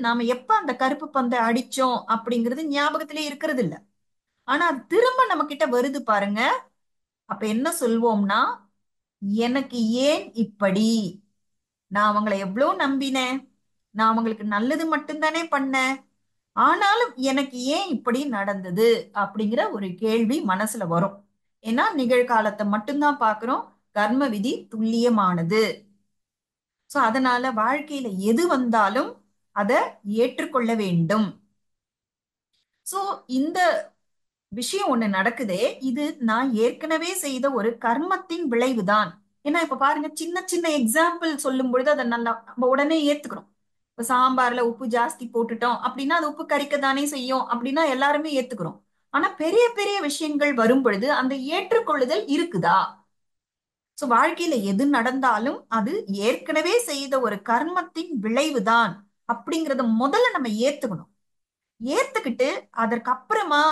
நாம எப்ப அந்த கருப்பு பந்தை அடிச்சோம் அப்படிங்கிறது ஞாபகத்திலே இருக்கிறது இல்ல. ஆனா அது திரும்ப நம்ம கிட்ட வருது பாருங்க. அப்ப என்ன சொல்வோம்னா, எனக்கு ஏன் இப்படி? நான் அவங்களை எவ்வளவு நம்பினேன், நான் அவங்களுக்கு நல்லது மட்டும்தானே பண்ணேன், ஆனாலும் எனக்கு ஏன் இப்படி நடந்தது அப்படிங்கிற ஒரு கேள்வி மனசுல வரும். ஏன்னா நிகழ்காலத்தை மட்டும்தான் பாக்குறோம், கர்ம விதி துல்லியமானது. சோ அதனால வாழ்க்கையில எது வந்தாலும் அதை ஏற்றுக்கொள்ள வேண்டும். சோ இந்த விஷயம் ஒண்ணு நடக்குதே, இது நான் ஏற்கனவே செய்த ஒரு கர்மத்தின் விளைவுதான். ஏன்னா இப்ப பாருங்க, சின்ன சின்ன எக்ஸாம்பிள் சொல்லும் பொழுது அதை நல்லா நம்ம உடனே ஏத்துக்கிறோம். இப்ப சாம்பார்ல உப்பு ஜாஸ்தி போட்டுட்டோம் அப்படின்னா அது உப்பு கரிக்கத்தானே செய்யும் அப்படின்னா எல்லாருமே ஏத்துக்கிறோம். ஆனா பெரிய பெரிய விஷயங்கள் வரும் பொழுது அந்த ஏற்றுக்கொள்ளுதல் இருக்குதா? சோ வாழ்க்கையில எது நடந்தாலும் அது ஏற்கனவே செய்த ஒரு கர்மத்தின் விளைவுதான் அப்படிங்கறத முதல்ல நம்ம ஏத்துக்கணும். ஏத்துக்கிட்டு அதற்கு அப்புறமா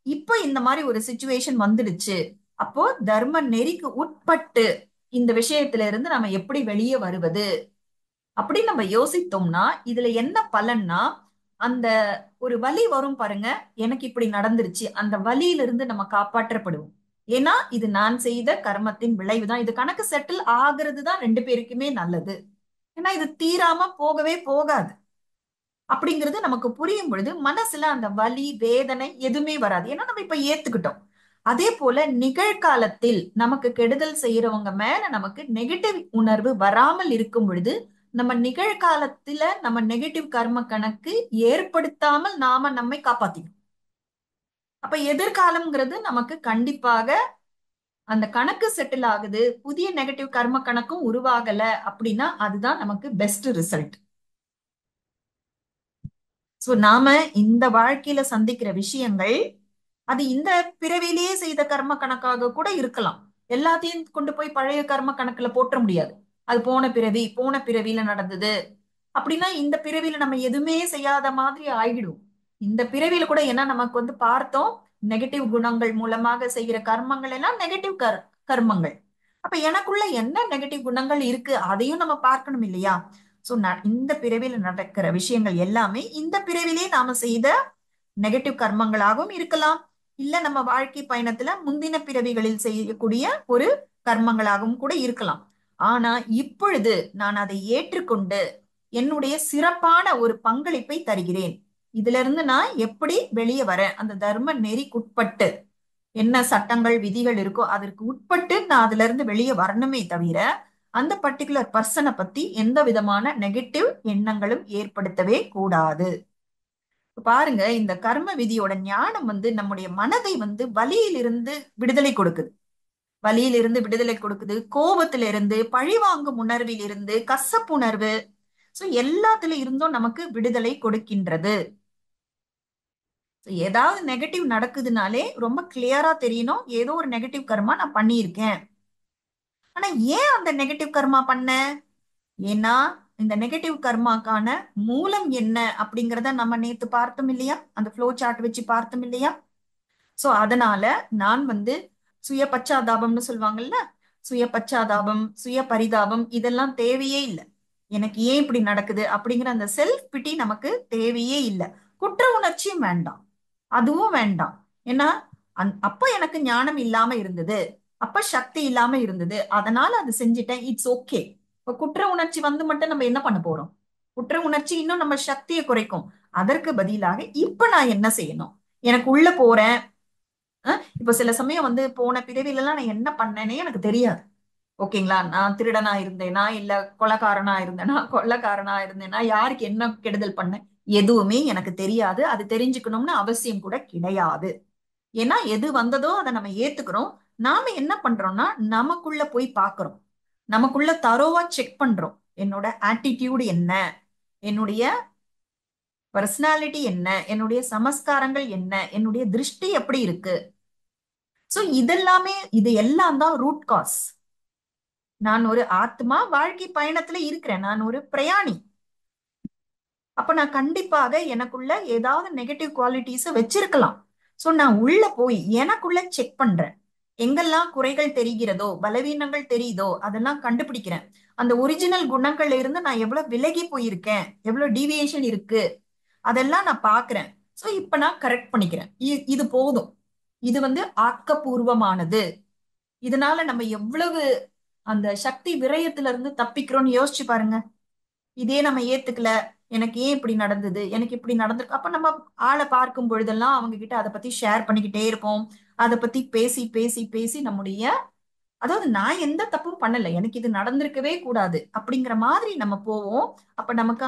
இப்ப இந்த மாதிரி ஒரு சுச்சுவேஷன் வந்துடுச்சு, அப்போ தர்ம நெறிக்கு உட்பட்டு இந்த விஷயத்துல இருந்து நம்ம எப்படி வெளியே வருவது அப்படி நம்ம யோசித்தோம்னா இதுல என்ன பலன்னா, அந்த ஒரு வலி வரும் பாருங்க, எனக்கு இப்படி நடந்துருச்சு, அந்த வலியிலிருந்து நம்ம காப்பாற்றப்படுவோம். ஏன்னா இது நான் செய்த கர்மத்தின் விளைவுதான். இது கணக்கு செட்டில் ஆகிறது தான் ரெண்டு பேருக்குமே நல்லது. ஏன்னா இது தீராம போகவே போகாது அப்படிங்கிறது நமக்கு புரியும் பொழுது மனசுல அந்த வலி வேதனை எதுவுமே வராது. ஏன்னா நம்ம இப்ப ஏத்துக்கிட்டோம். அதே போல நிகழ்காலத்தில் நமக்கு கெடுதல் செய்யறவங்க மேல நமக்கு நெகட்டிவ் உணர்வு வராமல் இருக்கும் பொழுது நம்ம நிகழ்காலத்துல நம்ம நெகட்டிவ் கர்ம கணக்கு ஏற்படுத்தாமல் நாம நம்மை காப்பாத்திக்கணும். அப்ப எதிர்காலம்ங்கிறது நமக்கு கண்டிப்பாக அந்த கணக்கு செட்டில் ஆகுது, புதிய நெகட்டிவ் கர்ம கணக்கும் உருவாகல அப்படின்னா அதுதான் நமக்கு பெஸ்ட் ரிசல்ட். சோ நாம இந்த வாழ்க்கையில சந்திக்கிற விஷயங்கள் அது இந்த பிறவிலேயே செய்த கர்ம கணக்காக கூட இருக்கலாம். எல்லாத்தையும் கொண்டு போய் பழைய கர்ம கணக்குல போற்ற முடியாது. அது போன பிறவி, போன பிறவியில நடந்தது அப்படின்னா இந்த பிறவியில நம்ம எதுவுமே செய்யாத மாதிரி ஆயிடும். இந்த பிறவியில கூட என்ன நமக்கு பார்த்தோம், நெகட்டிவ் குணங்கள் மூலமாக செய்கிற கர்மங்கள் எல்லாம் நெகட்டிவ் கர்மங்கள். அப்ப எனக்குள்ள என்ன நெகட்டிவ் குணங்கள் இருக்கு அதையும் நம்ம பார்க்கணும் இல்லையா? சோ இந்த பிறவியில நடக்கிற விஷயங்கள் எல்லாமே இந்த பிறவிலே நாம செய்த நெகட்டிவ் கர்மங்களாகவும் இருக்கலாம், இல்ல நம்ம வாழ்க்கை பயணத்துல முந்தின பிறவிகளில் செய்யக்கூடிய ஒரு கர்மங்களாகவும் கூட இருக்கலாம். ஆனா இப்பொழுது நான் அதை ஏற்றுக்கொண்டு என்னுடைய சிறப்பான ஒரு பங்களிப்பை தருகிறேன். இதுல இருந்து நான் எப்படி வெளியே வரேன், அந்த தர்ம நெறிக்குட்பட்டு என்ன சட்டங்கள் விதிகள் இருக்கோ அதற்கு உட்பட்டு நான் அதுல இருந்து வெளியே வரணுமே தவிர அந்த பர்டிகுலர் பர்சனை பத்தி எந்த விதமான நெகட்டிவ் எண்ணங்களும் ஏற்படுத்தவே கூடாது. பாருங்க, இந்த கர்ம விதியோட ஞானம் நம்முடைய மனதை வலியிலிருந்து விடுதலை கொடுக்குது. வலியிலிருந்து விடுதலை கொடுக்குது, கோபத்திலிருந்து, பழிவாங்கும் உணர்விலிருந்து, கசப்புணர்வு, சோ எல்லாத்துல இருந்தும் நமக்கு விடுதலை கொடுக்கின்றது. So, ஏதாவது நெகட்டிவ் நடக்குதுனாலே ரொம்ப கிளியரா தெரியணும், ஏதோ ஒரு நெகட்டிவ் கர்மா நான் பண்ணியிருக்கேன். ஆனா ஏன் அந்த நெகட்டிவ் கர்மா பண்ண? ஏன்னா இந்த நெகட்டிவ் கர்மாக்கான மூலம் என்ன அப்படிங்கறத நம்ம நேத்து பார்த்தோம் இல்லையா? அந்த ஃப்ளோ சார்ட் வச்சு பார்த்தோம் இல்லையா? சோ அதனால நான் சுய பச்சாதாபம்னு சொல்லுவாங்கல்ல, சுய பச்சாதாபம், சுய பரிதாபம் இதெல்லாம் தேவையே இல்லை. எனக்கு ஏன் இப்படி நடக்குது அப்படிங்கிற அந்த செல்ஃப் பிட்டி நமக்கு தேவையே இல்லை. குற்ற உணர்ச்சியும் வேண்டாம், அதுவும் வேண்டாம். ஏன்னா அப்ப எனக்கு ஞானம் இல்லாம இருந்தது, அப்ப சக்தி இல்லாம இருந்தது, அதனால அது செஞ்சுட்டேன், இட்ஸ் ஓகே. இப்ப குற்ற உணர்ச்சி மட்டும் நம்ம என்ன பண்ண போறோம்? குற்ற உணர்ச்சி இன்னும் நம்ம சக்தியை குறைக்கும். அதற்கு பதிலாக இப்ப நான் என்ன செய்யணும்? எனக்கு உள்ள போறேன். இப்ப சில சமயம் போன பிறவில எல்லாம் நான் என்ன பண்ணேனே எனக்கு தெரியாது. ஓகேங்களா? நான் திருடனா இருந்தேனா, இல்ல கொலைக்காரனா இருந்தேனா, கொள்ளைக்காரனா இருந்தேனா, யாருக்கு என்ன கெடுதல் பண்ணேன், எதுவுமே எனக்கு தெரியாது. அது தெரிஞ்சுக்கணும்னு அவசியம் கூட கிடையாது. ஏன்னா எது வந்ததோ அதை நம்ம ஏத்துக்கிறோம். நாம என்ன பண்றோம்னா நமக்குள்ள போய் பார்க்கிறோம், நமக்குள்ள தரோவா செக் பண்றோம். என்னோட ஆட்டிடியூடு என்ன, என்னுடைய பர்சனாலிட்டி என்ன, என்னுடைய சமஸ்காரங்கள் என்ன, என்னுடைய திருஷ்டி எப்படி இருக்கு. சோ இது எல்லாம் தான் ரூட் காஸ். நான் ஒரு ஆத்மா வாழ்க்கை பயணத்துல இருக்கிறேன், நான் ஒரு பிரயாணி. அப்ப நான் கண்டிப்பாக எனக்குள்ள ஏதாவது நெகட்டிவ் குவாலிட்டிஸ வச்சிருக்கலாம். சோ நான் உள்ள போய் எனக்குள்ள செக் பண்றேன். எங்கெல்லாம் குறைகள் தெரிகிறதோ, பலவீனங்கள் தெரியுதோ அதெல்லாம் கண்டுபிடிக்கிறேன். அந்த ஒரிஜினல் குணங்கள்ல இருந்து நான் எவ்வளவு விலகி போயிருக்கேன், எவ்வளவு டீவியேஷன் இருக்கு, அதெல்லாம் நான் பாக்குறேன். சோ இப்ப நான் கரெக்ட் பண்ணிக்கிறேன். இது போதும். இது ஆக்கப்பூர்வமானது. இதனால நம்ம எவ்வளவு அந்த சக்தி விரயத்துல இருந்து தப்பிக்கிறோம்னு யோசிச்சு பாருங்க. இதே நம்ம ஏத்துக்கல, எனக்கு ஏன் இப்படி நடந்தது, எனக்கு இப்படி நடந்திருக்கு, அப்ப நம்ம ஆளை பார்க்கும் பொழுதெல்லாம் அவங்க கிட்ட அதை பத்தி ஷேர் பண்ணிக்கிட்டே இருப்போம். அதை பத்தி பேசி பேசி பேசி நம்முடைய, அதாவது நான் எந்த தப்பும் பண்ணல, எனக்கு இது நடந்திருக்கவே கூடாது அப்படிங்கிற மாதிரி நம்ம போவோம். அப்ப நமக்கு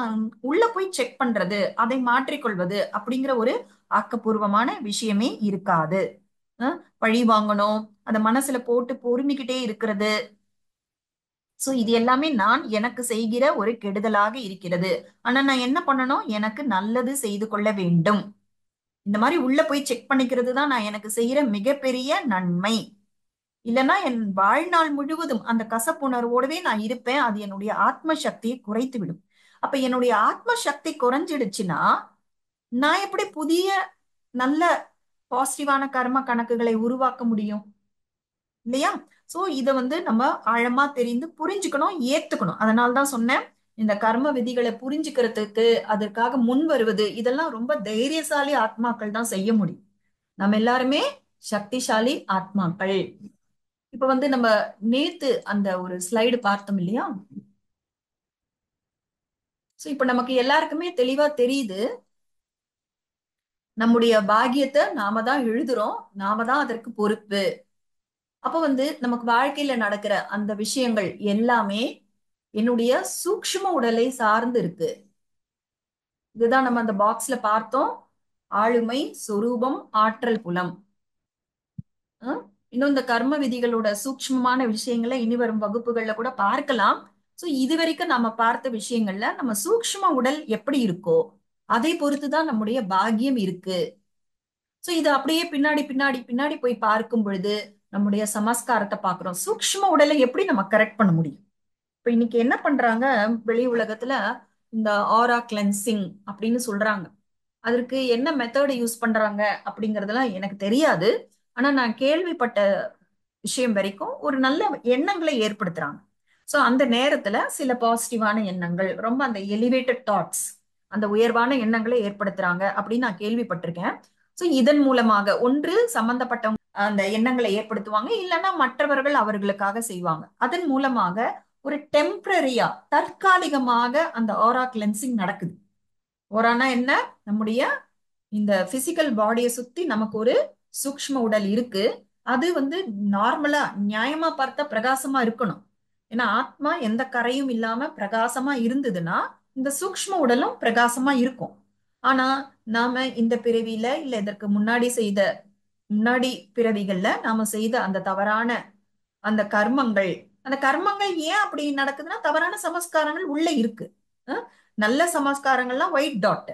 உள்ள போய் செக் பண்றது, அதை மாற்றிக்கொள்வது அப்படிங்கிற ஒரு ஆக்கப்பூர்வமான விஷயமே இருக்காது. பழி வாங்கணும், அதை மனசுல போட்டு பொறுமிக்கிட்டே இருக்கிறது. சோ இது எல்லாமே நான் எனக்கு செய்கிற ஒரு கெடுதலாக இருக்கிறது. ஆனா நான் என்ன பண்ணணும்? எனக்கு நல்லது செய்து கொள்ள வேண்டும். இந்த மாதிரி உள்ள போய் செக் பண்ணிக்கிறது தான் நான் எனக்கு செய்யற மிகப்பெரிய நன்மை. இல்லைன்னா என் வாழ்நாள் முழுவதும் அந்த கசப்புணர்வோடவே நான் இருப்பேன். அது என்னுடைய ஆத்ம சக்தியை குறைத்து விடும். அப்ப என்னுடைய ஆத்ம சக்தி குறைஞ்சிடுச்சுன்னா நான் எப்படி புதிய நல்ல பாசிட்டிவான கர்ம கணக்குகளை உருவாக்க முடியும்? இல்லையா? சோ இத நம்ம ஆழமா தெரிந்து புரிஞ்சுக்கணும், ஏத்துக்கணும். அதனால்தான் சொன்னேன், இந்த கர்ம விதிகளை புரிஞ்சுக்கிறதுக்கு அதற்காக முன் வருவது இதெல்லாம் ரொம்ப தைரியசாலி ஆத்மாக்கள் தான் செய்ய முடியும். நம்ம எல்லாருமே சக்திசாலி ஆத்மாக்கள். இப்ப நம்ம நேத்து அந்த ஒரு ஸ்லைடு பார்த்தோம் இல்லையா? சோ இப்ப நமக்கு எல்லாருக்குமே தெளிவா தெரியுது, நம்முடைய பாக்கியத்தை நாம தான் எழுதுறோம், நாம தான் அதற்கு பொறுப்பு. அப்ப நமக்கு வாழ்க்கையில நடக்கிற அந்த விஷயங்கள் எல்லாமே என்னுடைய சூக்ஷ்ம உடலை சார்ந்து இருக்கு. இதுதான் நம்ம அந்த பாக்ஸ்ல பார்த்தோம், ஆளுமை, சொரூபம், ஆற்றல் புலம். இன்னும் இந்த கர்ம விதிகளோட சூக்ஷ்மமான விஷயங்களை இனி வரும் வகுப்புகள்ல கூட பார்க்கலாம். சோ இது வரைக்கும் நம்ம பார்த்த விஷயங்கள்ல நம்ம சூக்ஷ்ம உடல் எப்படி இருக்கோ அதை பொறுத்துதான் நம்முடைய பாக்கியம் இருக்கு. சோ இது அப்படியே பின்னாடி பின்னாடி பின்னாடி போய் பார்க்கும் பொழுது நம்முடைய சமஸ்காரத்தை பார்க்கிறோம். சூக்ஷ்ம உடலை எப்படி நம்ம கரெக்ட் பண்ண முடியும்? இப்ப இன்னைக்கு என்ன பண்றாங்க வெளி உலகத்துல, இந்த ஆரா கிளென்சிங் அப்படின்னு சொல்றாங்க. அதற்கு என்ன மெத்தட் யூஸ் பண்றாங்க அப்படிங்கறதெல்லாம் எனக்கு தெரியாது. ஆனா நான் கேள்விப்பட்ட விஷயம் வரைக்கும் ஒரு நல்ல எண்ணங்களை ஏற்படுத்துறாங்க. சோ அந்த நேரத்துல சில பாசிட்டிவான எண்ணங்கள், ரொம்ப அந்த எலிவேட்டட் தாட்ஸ், அந்த உயர்வான எண்ணங்களை ஏற்படுத்துறாங்க அப்படின்னு நான் கேள்விப்பட்டிருக்கேன். சோ இதன் மூலமாக ஒன்று சம்பந்தப்பட்டவங்க அந்த எண்ணங்களை ஏற்படுத்துவாங்க, இல்லைன்னா மற்றவர்கள் அவர்களுக்காக செய்வாங்க. அதன் மூலமாக ஒரு டெம்பரரியா, தற்காலிகமாக அந்த ஆரா கிளென்சிங் நடக்குது. ஓரானா என்ன? நம்முடைய இந்த பிசிக்கல் பாடியை சுத்தி நமக்கு ஒரு சூக்ஷ்ம உடல் இருக்கு. அது நார்மலா நியாயமா பார்த்தா பிரகாசமா இருக்கணும். ஏன்னா ஆத்மா எந்த கரையும் இல்லாம பிரகாசமா இருந்ததுன்னா இந்த சூக்ஷ்ம உடலும் பிரகாசமா இருக்கும். ஆனா நாம இந்த பிறவியில இல்ல இதற்கு முன்னாடி பிறவிகள்ல நாம செய்த அந்த தவறான அந்த கர்மங்கள் அந்த கர்மங்கள் ஏன் அப்படி நடக்குதுன்னா தவறான சமஸ்காரங்கள் உள்ள இருக்கு. அஹ் நல்ல சமஸ்காரங்கள்லாம் ஒயிட் டாட்,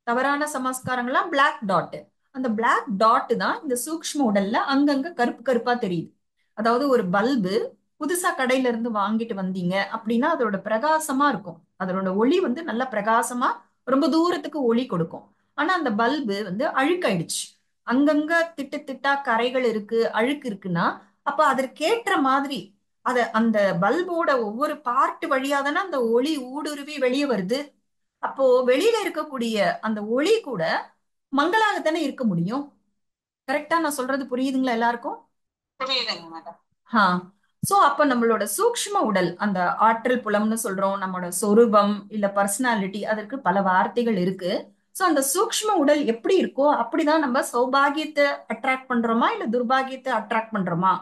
தவறான சமஸ்காரங்கள்லாம் பிளாக் டாட். அந்த பிளாக் டாட் தான் இந்த சூக்ஷ்ம உடல்ல அங்கங்க கருப்பு கருப்பா தெரியுது. அதாவது ஒரு பல்பு புதுசா கடையில இருந்து வாங்கிட்டு வந்தீங்க அப்படின்னா அதோட பிரகாசமா இருக்கும், அதோட ஒளி வந்து நல்ல பிரகாசமா ரொம்ப தூரத்துக்கு ஒளி கொடுக்கும். ஆனா அந்த பல்பு வந்து அழுக்காயிடுச்சு, அங்கங்க திட்டு திட்டா கரைகள் இருக்கு, அழுக்கு இருக்குன்னா அப்ப அதற்கேற்ற மாதிரி அந்த பல்போட ஒவ்வொரு பார்ட் வழியா தானே அந்த ஒளி ஊடுருவி வெளியே வருது. அப்போ வெளியில இருக்கக்கூடிய அந்த ஒளி கூட மங்களாகத்தானே இருக்க முடியும். கரெக்டா நான் சொல்றது புரியுதுங்களா எல்லாருக்கும்? புரியுதுங்க மேடம். ஆ சோ அப்ப நம்மளோட சூக்ஷ்ம உடல், அந்த ஆற்றல் புலம்னு சொல்றோம், நம்மளோட சொரூபம் இல்ல பர்சனாலிட்டி, அதற்கு பல வார்த்தைகள் இருக்கு. சோ அந்த சூக்ஷ்ம உடல் எப்படி இருக்கோ அப்படிதான் நம்ம சௌபாகியத்தை அட்ராக்ட் பண்றோமா இல்ல துர்பாகியத்தை அட்ராக்ட் பண்றோமா.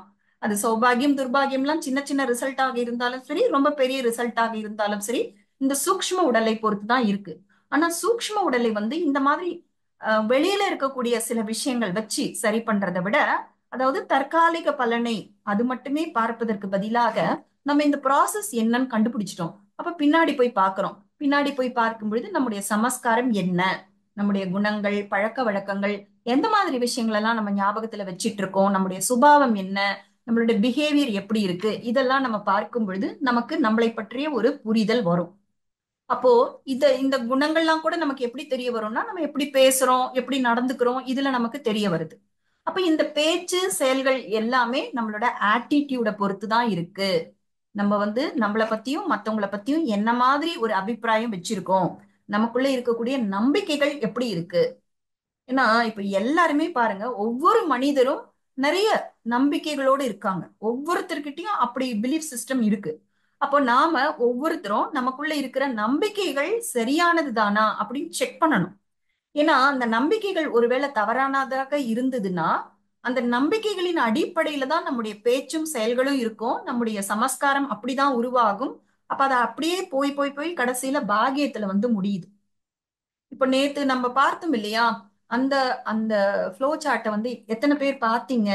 அது சௌபாகியம் துர்பாகியம்லாம் சின்ன சின்ன ரிசல்ட் ஆக இருந்தாலும் சரி, ரொம்ப பெரிய ரிசல்ட் ஆக இருந்தாலும் சரி, இந்த சூக்ஷ்ம உடலை பொறுத்து தான் இருக்கு. ஆனா சூக்ஷ்ம உடலை வந்து இந்த மாதிரி வெளியில இருக்கக்கூடிய சில விஷயங்கள் வச்சு சரி பண்றதை விட, அதாவது தற்காலிக பலனை அது மட்டுமே பார்ப்பதற்கு பதிலாக நம்ம இந்த ப்ராசஸ் என்னன்னு கண்டுபிடிச்சிட்டோம். அப்ப பின்னாடி போய் பார்க்கிறோம், பின்னாடி போய் பார்க்கும் பொழுது நம்முடைய சமஸ்காரம் என்ன, நம்முடைய குணங்கள் பழக்க வழக்கங்கள் எந்த மாதிரி விஷயங்கள் எல்லாம் நம்ம ஞாபகத்துல வச்சிட்டு இருக்கோம், நம்முடைய சுபாவம் என்ன, நம்மளுடைய பிஹேவியர் எப்படி இருக்கு, இதெல்லாம் நம்ம பார்க்கும் பொழுது நமக்கு நம்மளை பற்றிய ஒரு புரிதல் வரும். அப்போ இந்த குணங்கள்லாம் கூட நமக்கு எப்படி தெரிய வரும்னா நம்ம எப்படி பேசுறோம் எப்படி நடந்துக்கிறோம் இதுல நமக்கு தெரிய வருது. அப்ப இந்த பேச்சு செயல்கள் எல்லாமே நம்மளோட ஆட்டிடியூட பொறுத்து தான் இருக்கு. நம்ம வந்து நம்மளை பத்தியும் மத்தவங்கள பத்தியும் என்ன மாதிரி ஒரு அபிப்பிராயம் வச்சிருக்கோம், நமக்குள்ள இருக்கக்கூடிய நம்பிக்கைகள் எப்படி இருக்கு. ஏன்னா இப்ப எல்லாருமே பாருங்க, ஒவ்வொரு மனிதரும் நிறைய நம்பிக்கைகளோடு இருக்காங்க, ஒவ்வொருத்தர்கிட்டயும் அப்படி பிலீஃப் சிஸ்டம் இருக்கு. அப்போ நாம ஒவ்வொருத்தரும் நமக்குள்ள இருக்கிற நம்பிக்கைகள் சரியானது தானா அப்படின்னு செக் பண்ணணும். ஏன்னா அந்த நம்பிக்கைகள் ஒருவேளை தவறானதாக இருந்ததுன்னா அந்த நம்பிக்கைகளின் அடிப்படையில தான் நம்முடைய பேச்சும் செயல்களும் இருக்கும், நம்முடைய சமஸ்காரம் அப்படிதான் உருவாகும். அப்ப அதை அப்படியே போய் போய் போய் கடைசியில பாகியத்துல வந்து முடியுது. இப்ப நேத்து நம்ம பார்த்தோம் இல்லையா, அந்த அந்த ஃப்ளோ சார்ட்டை வந்து எத்தனை பேர் பார்த்தீங்க,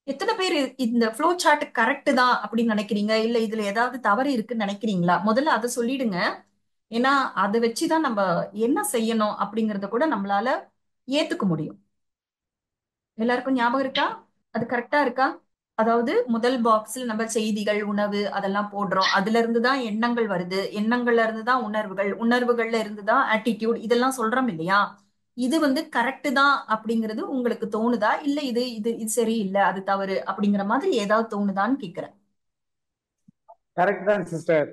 எத்தனை பேர் இந்த ஃப்ளோ சார்ட் கரெக்ட் தான் அப்படின்னு நினைக்கிறீங்க, இல்ல இதுல ஏதாவது தவறு இருக்குன்னு நினைக்கிறீங்களா? முதல்ல அதை சொல்லிடுங்க. ஏன்னா அதை வச்சுதான் நம்ம என்ன செய்யணும் அப்படிங்கறத கூட நம்மளால ஏத்துக்க முடியும். எல்லாருக்கும் ஞாபகம் இருக்கா? அது கரெக்டா இருக்கா? அதாவது முதல் பாக்ஸில் நம்ம செய்திகள் உணவு அதெல்லாம் போடுறோம், அதுல இருந்து தான் எண்ணங்கள் வருது, எண்ணங்கள்ல இருந்து தான் உணர்வுகள், உணர்வுகள்ல இருந்து தான் ஆட்டிடியூட், இதெல்லாம் சொல்றோம் இல்லையா? இது வந்து கரெக்ட் தான் அப்படிங்கிறது உங்களுக்கு தோணுதா, இல்ல இது இது இது சரியில்லை அது தவறு அப்படிங்கிற மாதிரி ஏதாவது தோணுதான்னு கேக்குறேன். கரெக்ட் தான் சிஸ்டர்.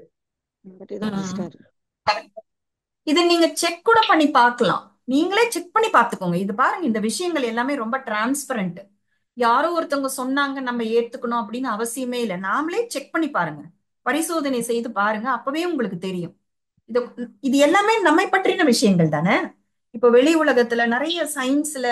இதை நீங்க செக் கூட பண்ணி பார்க்கலாம், நீங்களே செக் பண்ணி பார்த்துக்கோங்க. இது பாருங்க, இந்த விஷயங்கள் எல்லாமே ரொம்ப டிரான்ஸ்பரண்ட். யாரோ ஒருத்தவங்க சொன்னாங்க நம்ம ஏத்துக்கணும் அப்படின்னு அவசியமே இல்லை, நாமளே செக் பண்ணி பாருங்க, பரிசோதனை செய்து பாருங்க, அப்பவே உங்களுக்கு தெரியும். இது இது எல்லாமே நம்மை பற்றின விஷயங்கள் தானே. இப்ப வெளி உலகத்துல நிறைய சயின்ஸ்ல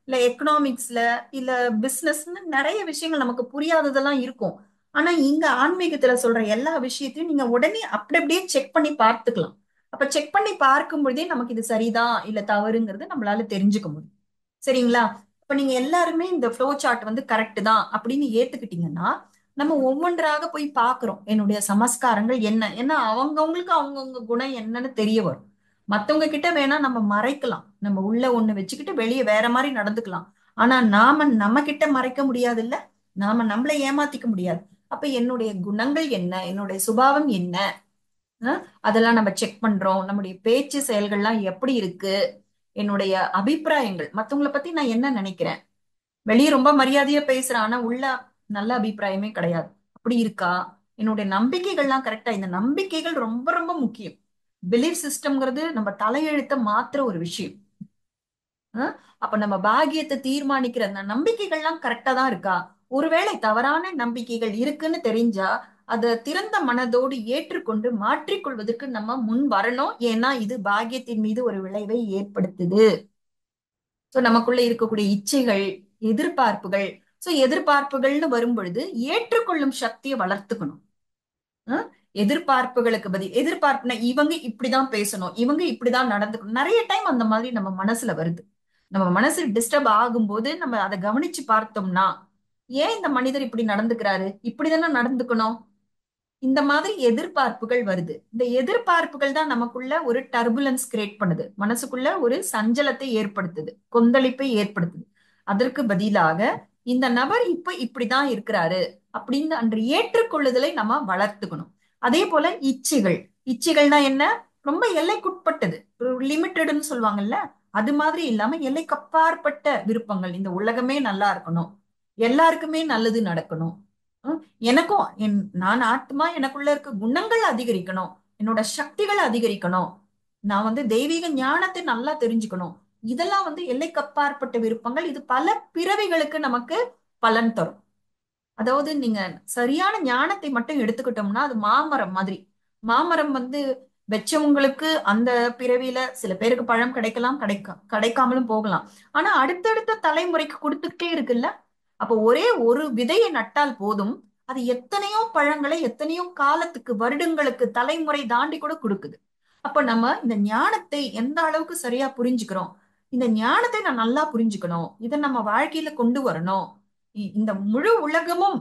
இல்ல எக்கனாமிக்ஸ்ல இல்ல பிசினஸ்ன்னு நிறைய விஷயங்கள் நமக்கு புரியாததெல்லாம் இருக்கும். ஆனா இங்க ஆன்மீகத்துல சொல்ற எல்லா விஷயத்தையும் நீங்க உடனே அப்படி அப்படியே செக் பண்ணி பார்த்துக்கலாம். அப்ப செக் பண்ணி பார்க்கும் பொழுதே நமக்கு இது சரிதான் இல்ல தவறுங்கிறது நம்மளால தெரிஞ்சுக்க முடியும். சரிங்களா? இப்ப நீங்க எல்லாருமே இந்த ஃப்ளோ சார்ட் வந்து கரெக்ட் தான் அப்படின்னு ஏத்துக்கிட்டீங்கன்னா நம்ம ஒவ்வொன்றாக போய் பார்க்கிறோம் என்னுடைய சமஸ்காரங்கள் என்ன, ஏன்னா அவங்கவுங்களுக்கு அவங்கவுங்க குணம் என்னன்னு தெரிய வரும். மத்தவங்க கிட்ட வேணா நம்ம மறைக்கலாம், நம்ம உள்ள ஒண்ணு வச்சுக்கிட்டு வெளியே வேற மாதிரி நடந்துக்கலாம். ஆனா நாம நம்ம கிட்ட மறைக்க முடியாது இல்ல, நாம நம்மளை ஏமாத்திக்க முடியாது. அப்ப என்னுடைய குணங்கள் என்ன, என்னுடைய சுபாவம் என்ன, அதெல்லாம் நம்ம செக் பண்றோம். நம்முடைய பேச்சு செயல்கள்லாம் எப்படி இருக்கு, என்னுடைய அபிப்பிராயங்கள் மத்தவங்கள பத்தி நான் என்ன நினைக்கிறேன், வெளியே ரொம்ப மரியாதையா பேசுறேன் ஆனா உள்ள நல்ல அபிப்பிராயமே கிடையாது, அப்படி இருக்கா, என்னுடைய நம்பிக்கைகள்லாம் கரெக்டா. இந்த நம்பிக்கைகள் ரொம்ப ரொம்ப முக்கியம். பிலீஃப் சிஸ்டம்ங்கிறது நம்ம தலையெழுத்த மாத்துற ஒரு விஷயம். அப்ப நம்ம பாகியத்தை தீர்மானிக்கிற அந்த நம்பிக்கைகள்லாம் கரெக்டா தான் இருக்கா. ஒருவேளை தவறான நம்பிக்கைகள் இருக்குன்னு தெரிஞ்சா அதை திறந்த மனதோடு ஏற்றுக்கொண்டு மாற்றிக்கொள்வதற்கு நம்ம முன் வரணும். ஏன்னா இது பாகியத்தின் மீது ஒரு விளைவை ஏற்படுத்துது. சோ நமக்குள்ள இருக்கக்கூடிய இச்சைகள், எதிர்பார்ப்புகள், சோ எதிர்பார்ப்புகள்னு வரும் பொழுது ஏற்றுக்கொள்ளும் சக்தியை வளர்த்துக்கணும். எதிர்பார்ப்புகளுக்கு பதில் எதிர்பார்ப்புனா இவங்க இப்படிதான் பேசணும், இவங்க இப்படிதான் நடந்துக்கணும், நிறைய டைம் அந்த மாதிரி நம்ம மனசுல வருது. நம்ம மனசு டிஸ்டர்ப் ஆகும்போது நம்ம அதை கவனிச்சு பார்த்தோம்னா ஏன் இந்த மனிதர் இப்படி நடந்துக்கிறாரு, இப்படிதானே நடந்துக்கணும், இந்த மாதிரி எதிர்பார்ப்புகள் வருது. இந்த எதிர்பார்ப்புகள் தான் நமக்குள்ள ஒரு டர்புலன்ஸ் கிரியேட் பண்ணுது, மனசுக்குள்ள ஒரு சஞ்சலத்தை ஏற்படுத்துது, கொந்தளிப்பை ஏற்படுத்துது. அதற்கு பதிலாக இந்த நபர் இப்ப இப்படிதான் இருக்கிறாரு அப்படின்னு அன்று ஏற்றுக்கொள்ளுதலை நம்ம வளர்த்துக்கணும். அதே போல இச்சைகள், இச்சைகள்னா என்ன, ரொம்ப எல்லைக்குட்பட்டது, லிமிட்டட்னு சொல்லுவாங்கல்ல, அது மாதிரி இல்லாம எல்லைக்கு அப்பாற்பட்ட விருப்பங்கள். இந்த உலகமே நல்லா இருக்கணும், எல்லாருக்குமே நல்லது நடக்கணும், ஹம், எனக்கும் நான் ஆத்மா, எனக்குள்ள இருக்க குணங்கள் அதிகரிக்கணும், என்னோட சக்திகள் அதிகரிக்கணும், நான் தெய்வீக ஞானத்தை நல்லா தெரிஞ்சுக்கணும். இதெல்லாம் எல்லைக்கு அப்பாற்பட்ட விருப்பங்கள். இது பல பிறவிகளுக்கு நமக்கு பலன் தரும். அதாவது நீங்க சரியான ஞானத்தை மட்டும் எடுத்துக்கிட்டோம்னா அது மாமரம் மாதிரி. மாமரம் வச்சவங்களுக்கு அந்த பிறவியில சில பேருக்கு பழம் கிடைக்கலாம், கிடைக்காமலும் போகலாம். ஆனா அடுத்தடுத்த தலைமுறைக்கு கொடுத்துக்கிட்டே இருக்குல்ல. அப்ப ஒரே ஒரு விதையை நட்டால் போதும், அது எத்தனையோ பழங்களை எத்தனையோ காலத்துக்கு, வருடங்களுக்கு, தலைமுறை தாண்டி கூட கொடுக்குது. அப்ப நம்ம இந்த ஞானத்தை எந்த அளவுக்கு சரியா புரிஞ்சுக்கிறோம், இந்த ஞானத்தை நான் நல்லா புரிஞ்சுக்கணும், இதை நம்ம வாழ்க்கையில கொண்டு வரணும், இந்த முழு உலகமும்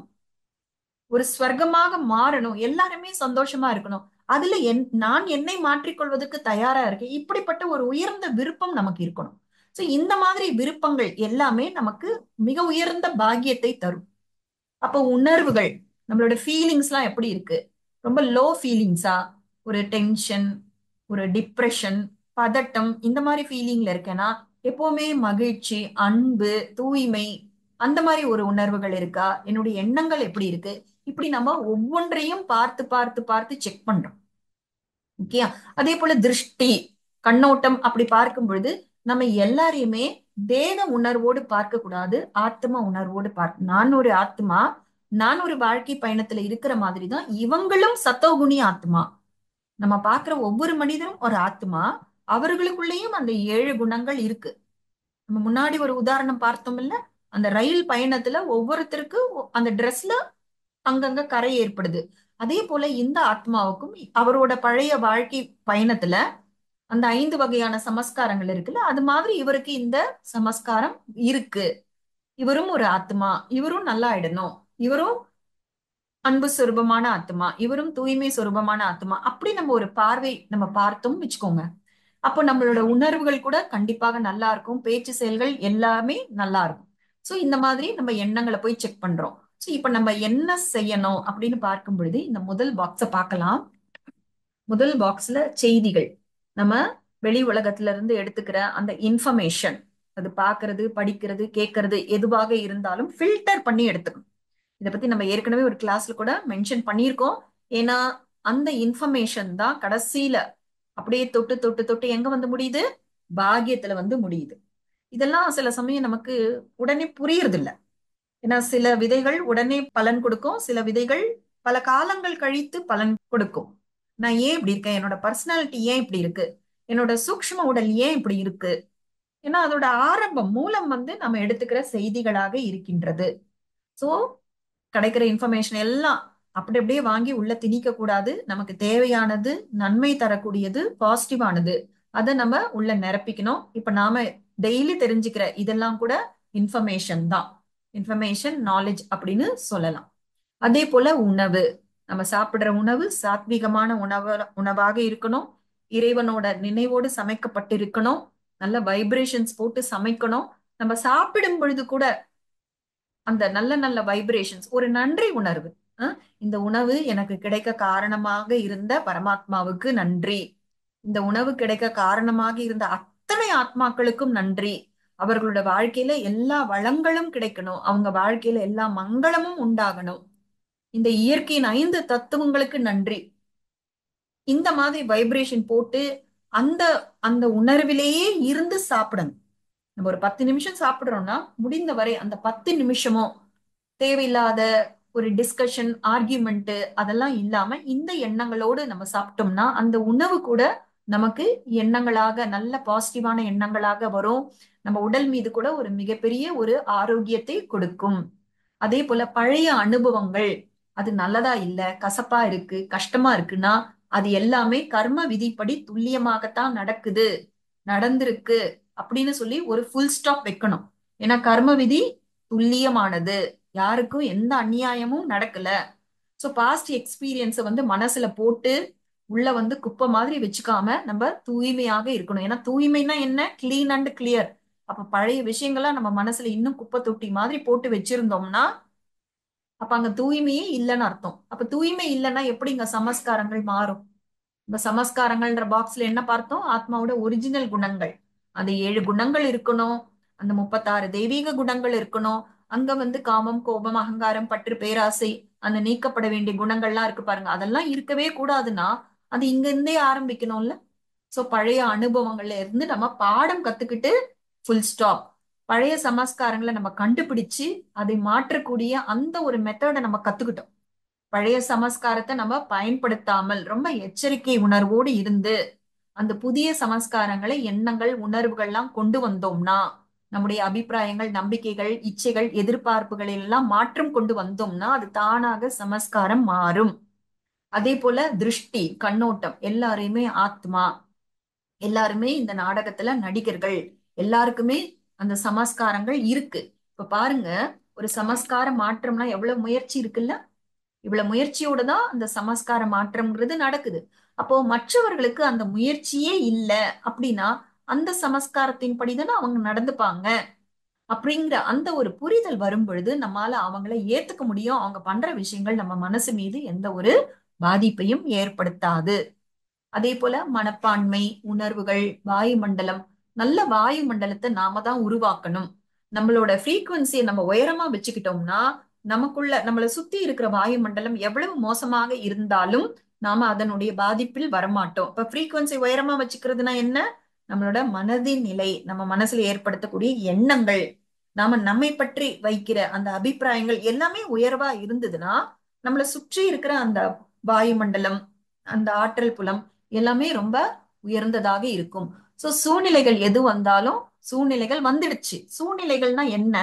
ஒரு ஸ்வர்க்கமாக மாறணும், எல்லாருமே சந்தோஷமா இருக்கணும், அதுல நான் என்னை மாற்றிக்கொள்வதற்கு தயாரா இருக்கேன், இப்படிப்பட்ட ஒரு உயர்ந்த விருப்பம் நமக்கு இருக்கணும். சோ இந்த மாதிரி விருப்பங்கள் எல்லாமே நமக்கு மிக உயர்ந்த பாக்கியத்தை தரும். அப்போ உணர்வுகள், நம்மளோட ஃபீலிங்ஸ் எல்லாம் எப்படி இருக்கு, ரொம்ப லோ ஃபீலிங்ஸா, ஒரு டென்ஷன், ஒரு டிப்ரெஷன், பதட்டம், இந்த மாதிரி ஃபீலிங்ல இருக்கேன்னா, எப்பவுமே மகிழ்ச்சி, அன்பு, தூய்மை, அந்த மாதிரி ஒரு உணர்வுகள் இருக்கா, என்னுடைய எண்ணங்கள் எப்படி இருக்கு, இப்படி நம்ம ஒவ்வொன்றையும் பார்த்து பார்த்து பார்த்து செக் பண்றோம். ஓகேயா? அதே போல திருஷ்டி, கண்ணோட்டம், அப்படி பார்க்கும் பொழுது நம்ம எல்லாரையுமே தேக உணர்வோடு பார்க்க கூடாது, ஆத்ம உணர்வோடு பார்க்க. நான் ஒரு ஆத்மா, நான் ஒரு வாழ்க்கை பயணத்துல இருக்கிற மாதிரி தான் இவங்களும் சத்தோகுணி ஆத்மா. நம்ம பார்க்கிற ஒவ்வொரு மனிதரும் ஒரு ஆத்மா, அவர்களுக்குள்ளேயும் அந்த 7 குணங்கள் இருக்கு. நம்ம முன்னாடி ஒரு உதாரணம் பார்த்தோம் இல்ல, அந்த ரயில் பயணத்துல ஒவ்வொருத்தருக்கும் அந்த ட்ரெஸ்ல அங்கங்க கரை ஏற்படுது. அதே போல இந்த ஆத்மாவுக்கும் அவரோட பழைய வாழ்க்கை பயணத்துல அந்த 5 வகையான சமஸ்காரங்கள் இருக்குல்ல, அது மாதிரி இவருக்கு இந்த சமஸ்காரம் இருக்கு. இவரும் ஒரு ஆத்மா, இவரும் நல்லா ஆயிடணும், இவரும் அன்பு சொரூபமான ஆத்மா, இவரும் தூய்மை சொரூபமான ஆத்மா, அப்படி நம்ம ஒரு பார்வை நம்ம பார்த்தோம் வச்சுக்கோங்க. அப்போ நம்மளோட உணர்வுகள் கூட கண்டிப்பாக நல்லா இருக்கும், பேச்சு செயல்கள் எல்லாமே நல்லா இருக்கும். சோ இந்த மாதிரி நம்ம எண்ணங்களை போய் செக் பண்றோம். சோ இப்ப நம்ம என்ன செய்யணும் அப்படின்னு பார்க்கும் பொழுது இந்த முதல் பாக்ஸ பார்க்கலாம். முதல் பாக்ஸ்ல செய்திகள், நம்ம வெளி உலகத்துல இருந்து எடுத்துக்கிற அந்த இன்ஃபர்மேஷன், அது பாக்குறது, படிக்கிறது, கேட்கறது, எதுவாக இருந்தாலும் ஃபில்டர் பண்ணி எடுத்துக்கணும். இதை பத்தி நம்ம ஏற்கனவே ஒரு கிளாஸ்ல கூட மென்ஷன் பண்ணியிருக்கோம். ஏன்னா அந்த இன்ஃபர்மேஷன் தான் கடைசியில அப்படியே தொட்டு தொட்டு தொட்டு எங்க முடியுது, பாக்கியத்துல முடியுது. இதெல்லாம் சில சமயம் நமக்கு உடனே புரியறது இல்ல. ஏன்னா சில விதைகள் உடனே பலன் கொடுக்கும், சில விதைகள் பல காலங்கள் கழித்து பலன் கொடுக்கும். நான் ஏன் இப்படி இருக்கேன், என்னோட பர்சனாலிட்டி ஏன் இப்படி இருக்கு, என்னோட சூக்ஷ்ம உடல் ஏன் இப்படி இருக்கு, ஏன்னா அதோட ஆரம்பம் மூலம் நம்ம எடுத்துக்கிற செய்திகளாக இருக்கின்றது. சோ கிடைக்கிற இன்ஃபர்மேஷன் எல்லாம் அப்படி அப்படியே வாங்கி உள்ள திணிக்க கூடாது. நமக்கு தேவையானது, நன்மை தரக்கூடியது, பாசிட்டிவானது, அதை நம்ம உள்ள நிரப்பிக்கணும். இப்ப நாம டெய்லி தெரிஞ்சுக்கிற இதெல்லாம் கூட இன்ஃபர்மேஷன் தான், இன்ஃபர்மேஷன் நாலேஜ் அப்படின்னு சொல்லலாம். அதே போல உணவு, நம்ம சாப்பிடுற உணவு சாத்விகமான உணவாக இருக்கணும், இறைவனோட நினைவோடு சமைக்கப்பட்டிருக்கணும், நல்ல வைப்ரேஷன்ஸ் போட்டு சமைக்கணும். நம்ம சாப்பிடும் பொழுது கூட அந்த நல்ல நல்ல வைப்ரேஷன்ஸ், ஒரு நன்றி உணர்வு. இந்த உணவு எனக்கு கிடைக்க காரணமாக இருந்த பரமாத்மாவுக்கு நன்றி, இந்த உணவு கிடைக்க காரணமாக இருந்த அத்தனை ஆத்மாக்களுக்கும் நன்றி, அவர்களோட வாழ்க்கையில எல்லா வளங்களும் கிடைக்கணும், அவங்க வாழ்க்கையில எல்லா மங்களமும் உண்டாகணும், இந்த இயற்கையின் 5 தத்துவங்களுக்கு நன்றி. இந்த மாதிரி வைப்ரேஷன் போட்டு அந்த அந்த உணர்விலேயே இருந்து சாப்பிடணும். நம்ம ஒரு 10 நிமிஷம் சாப்பிடுறோம்னா முடிந்த வரை அந்த 10 நிமிஷமும் தேவையில்லாத ஒரு டிஸ்கஷன், ஆர்கியூமெண்ட் அதெல்லாம் இல்லாம இந்த எண்ணங்களோடு நம்ம சாப்பிட்டோம்னா அந்த உணவு கூட நமக்கு எண்ணங்களாக, நல்ல பாசிட்டிவான எண்ணங்களாக வரும். நம்ம உடல் மீது கூட ஒரு மிகப்பெரிய ஒரு ஆரோக்கியத்தை கொடுக்கும். அதே போல பழைய அனுபவங்கள், அது நல்லதா இல்ல, கசப்பா இருக்கு, கஷ்டமா இருக்குன்னா அது எல்லாமே கர்ம விதிப்படி துல்லியமாகத்தான் நடக்குது, நடந்திருக்கு அப்படின்னு சொல்லி ஒரு ஃபுல் ஸ்டாப் வைக்கணும். ஏன்னா கர்ம விதி துல்லியமானது, யாருக்கும் எந்த அநியாயமும் நடக்கல. சோ பாஸ்ட் எக்ஸ்பீரியன்ஸை வந்து மனசுல போட்டு உள்ள வந்து குப்பை மாதிரி வச்சுக்காம நம்ம தூய்மையாக இருக்கணும். ஏன்னா தூய்மைன்னா என்ன? Clean and clear. அப்ப பழைய விஷயங்கள்லாம் நம்ம மனசுல இன்னும் குப்பை தொட்டி மாதிரி போட்டு வச்சிருந்தோம்னா அப்ப அங்க தூய்மையே இல்லைன்னு அர்த்தம். அப்ப தூய்மை இல்லைன்னா எப்படி இங்க சமஸ்காரங்கள் மாறும்? இந்த சமஸ்காரங்கள்ன்ற பாக்ஸ்ல என்ன பார்த்தோம்? ஆத்மாவோட ஒரிஜினல் குணங்கள். அந்த 7 குணங்கள் இருக்கணும். அந்த 36 தெய்வீக குணங்கள் இருக்கணும். அங்க வந்து காமம், கோபம், அகங்காரம், பற்று, பேராசை, அந்த நீக்கப்பட வேண்டிய குணங்கள்லாம் இருக்கு பாருங்க. அதெல்லாம் இருக்கவே கூடாதுன்னா அது இங்க இருந்தே ஆரம்பிக்கணும்ல. சோ பழைய அனுபவங்கள்ல இருந்து நம்ம பாடம் கத்துக்கிட்டு ஃபுல் ஸ்டாப். பழைய சமஸ்காரங்களை நம்ம கண்டுபிடிச்சு அதை மாற்றக்கூடிய அந்த ஒரு மெத்தடை நம்ம கத்துக்கிட்டோம். பழைய சமஸ்காரத்தை நம்ம பயன்படுத்தாமல் ரொம்ப எச்சரிக்கை உணர்வோடு இருந்து அந்த புதிய சமஸ்காரங்களை, எண்ணங்கள், உணர்வுகள்லாம் கொண்டு வந்தோம்னா, நம்முடைய அபிப்பிராயங்கள், நம்பிக்கைகள், இச்சைகள், எதிர்பார்ப்புகள் எல்லாம் மாற்றம் கொண்டு வந்தோம்னா அது தானாக சமஸ்காரம் மாறும். அதே போல திருஷ்டி, கண்ணோட்டம், எல்லாரையுமே ஆத்மா, எல்லாருமே இந்த நாடகத்துல நடிகர்கள், எல்லாருக்குமே அந்த சமஸ்காரங்கள் இருக்கு. இப்ப பாருங்க, ஒரு சமஸ்கார மாற்றம்னா எவ்வளவு முயற்சி இருக்குல்ல. இவ்வளவு முயற்சியோட தான் அந்த சமஸ்கார மாற்றம்ங்கிறது நடக்குது. அப்போ மற்றவர்களுக்கு அந்த முயற்சியே இல்ல அப்படின்னா அந்த சமஸ்காரத்தின் படிதானே அவங்க நடந்துப்பாங்க. அப்படிங்கிற அந்த ஒரு புரிதல் வரும் பொழுது நம்மால அவங்கள ஏத்துக்க முடியும். அவங்க பண்ற விஷயங்கள் நம்ம மனசு மீது எந்த ஒரு பாதிப்பையும் ஏற்படுத்தாது. அதே போல மனப்பான்மை, உணர்வுகள், வாயுமண்டலம், நல்ல வாயுமண்டலத்தை நாம தான் உருவாக்கணும். நம்மளோட ஃப்ரீக்குவன்சியை நம்ம உயரமா வச்சுக்கிட்டோம்னா நமக்குள்ள நம்மளை சுத்தி இருக்கிற வாயுமண்டலம் எவ்வளவு மோசமாக இருந்தாலும் நாம அதனுடைய பாதிப்பில் வரமாட்டோம். இப்ப ஃப்ரீக்குவன்சி உயரமா வச்சுக்கிறதுனா என்ன? நம்மளோட மனதின் நிலை, நம்ம மனசுல ஏற்படுத்தக்கூடிய எண்ணங்கள், நாம நம்மை பற்றி வைக்கிற அந்த அபிப்பிராயங்கள் எல்லாமே உயர்வா இருந்ததுன்னா நம்மளை சுற்றி இருக்கிற அந்த வாயுமண்டலம், அந்த ஆற்றல் புலம் எல்லாமே ரொம்ப உயர்ந்ததாக இருக்கும். சோ சூழ்நிலைகள் எது வந்தாலும், சூழ்நிலைகள் வந்துடுச்சு. சூழ்நிலைகள்னா என்ன?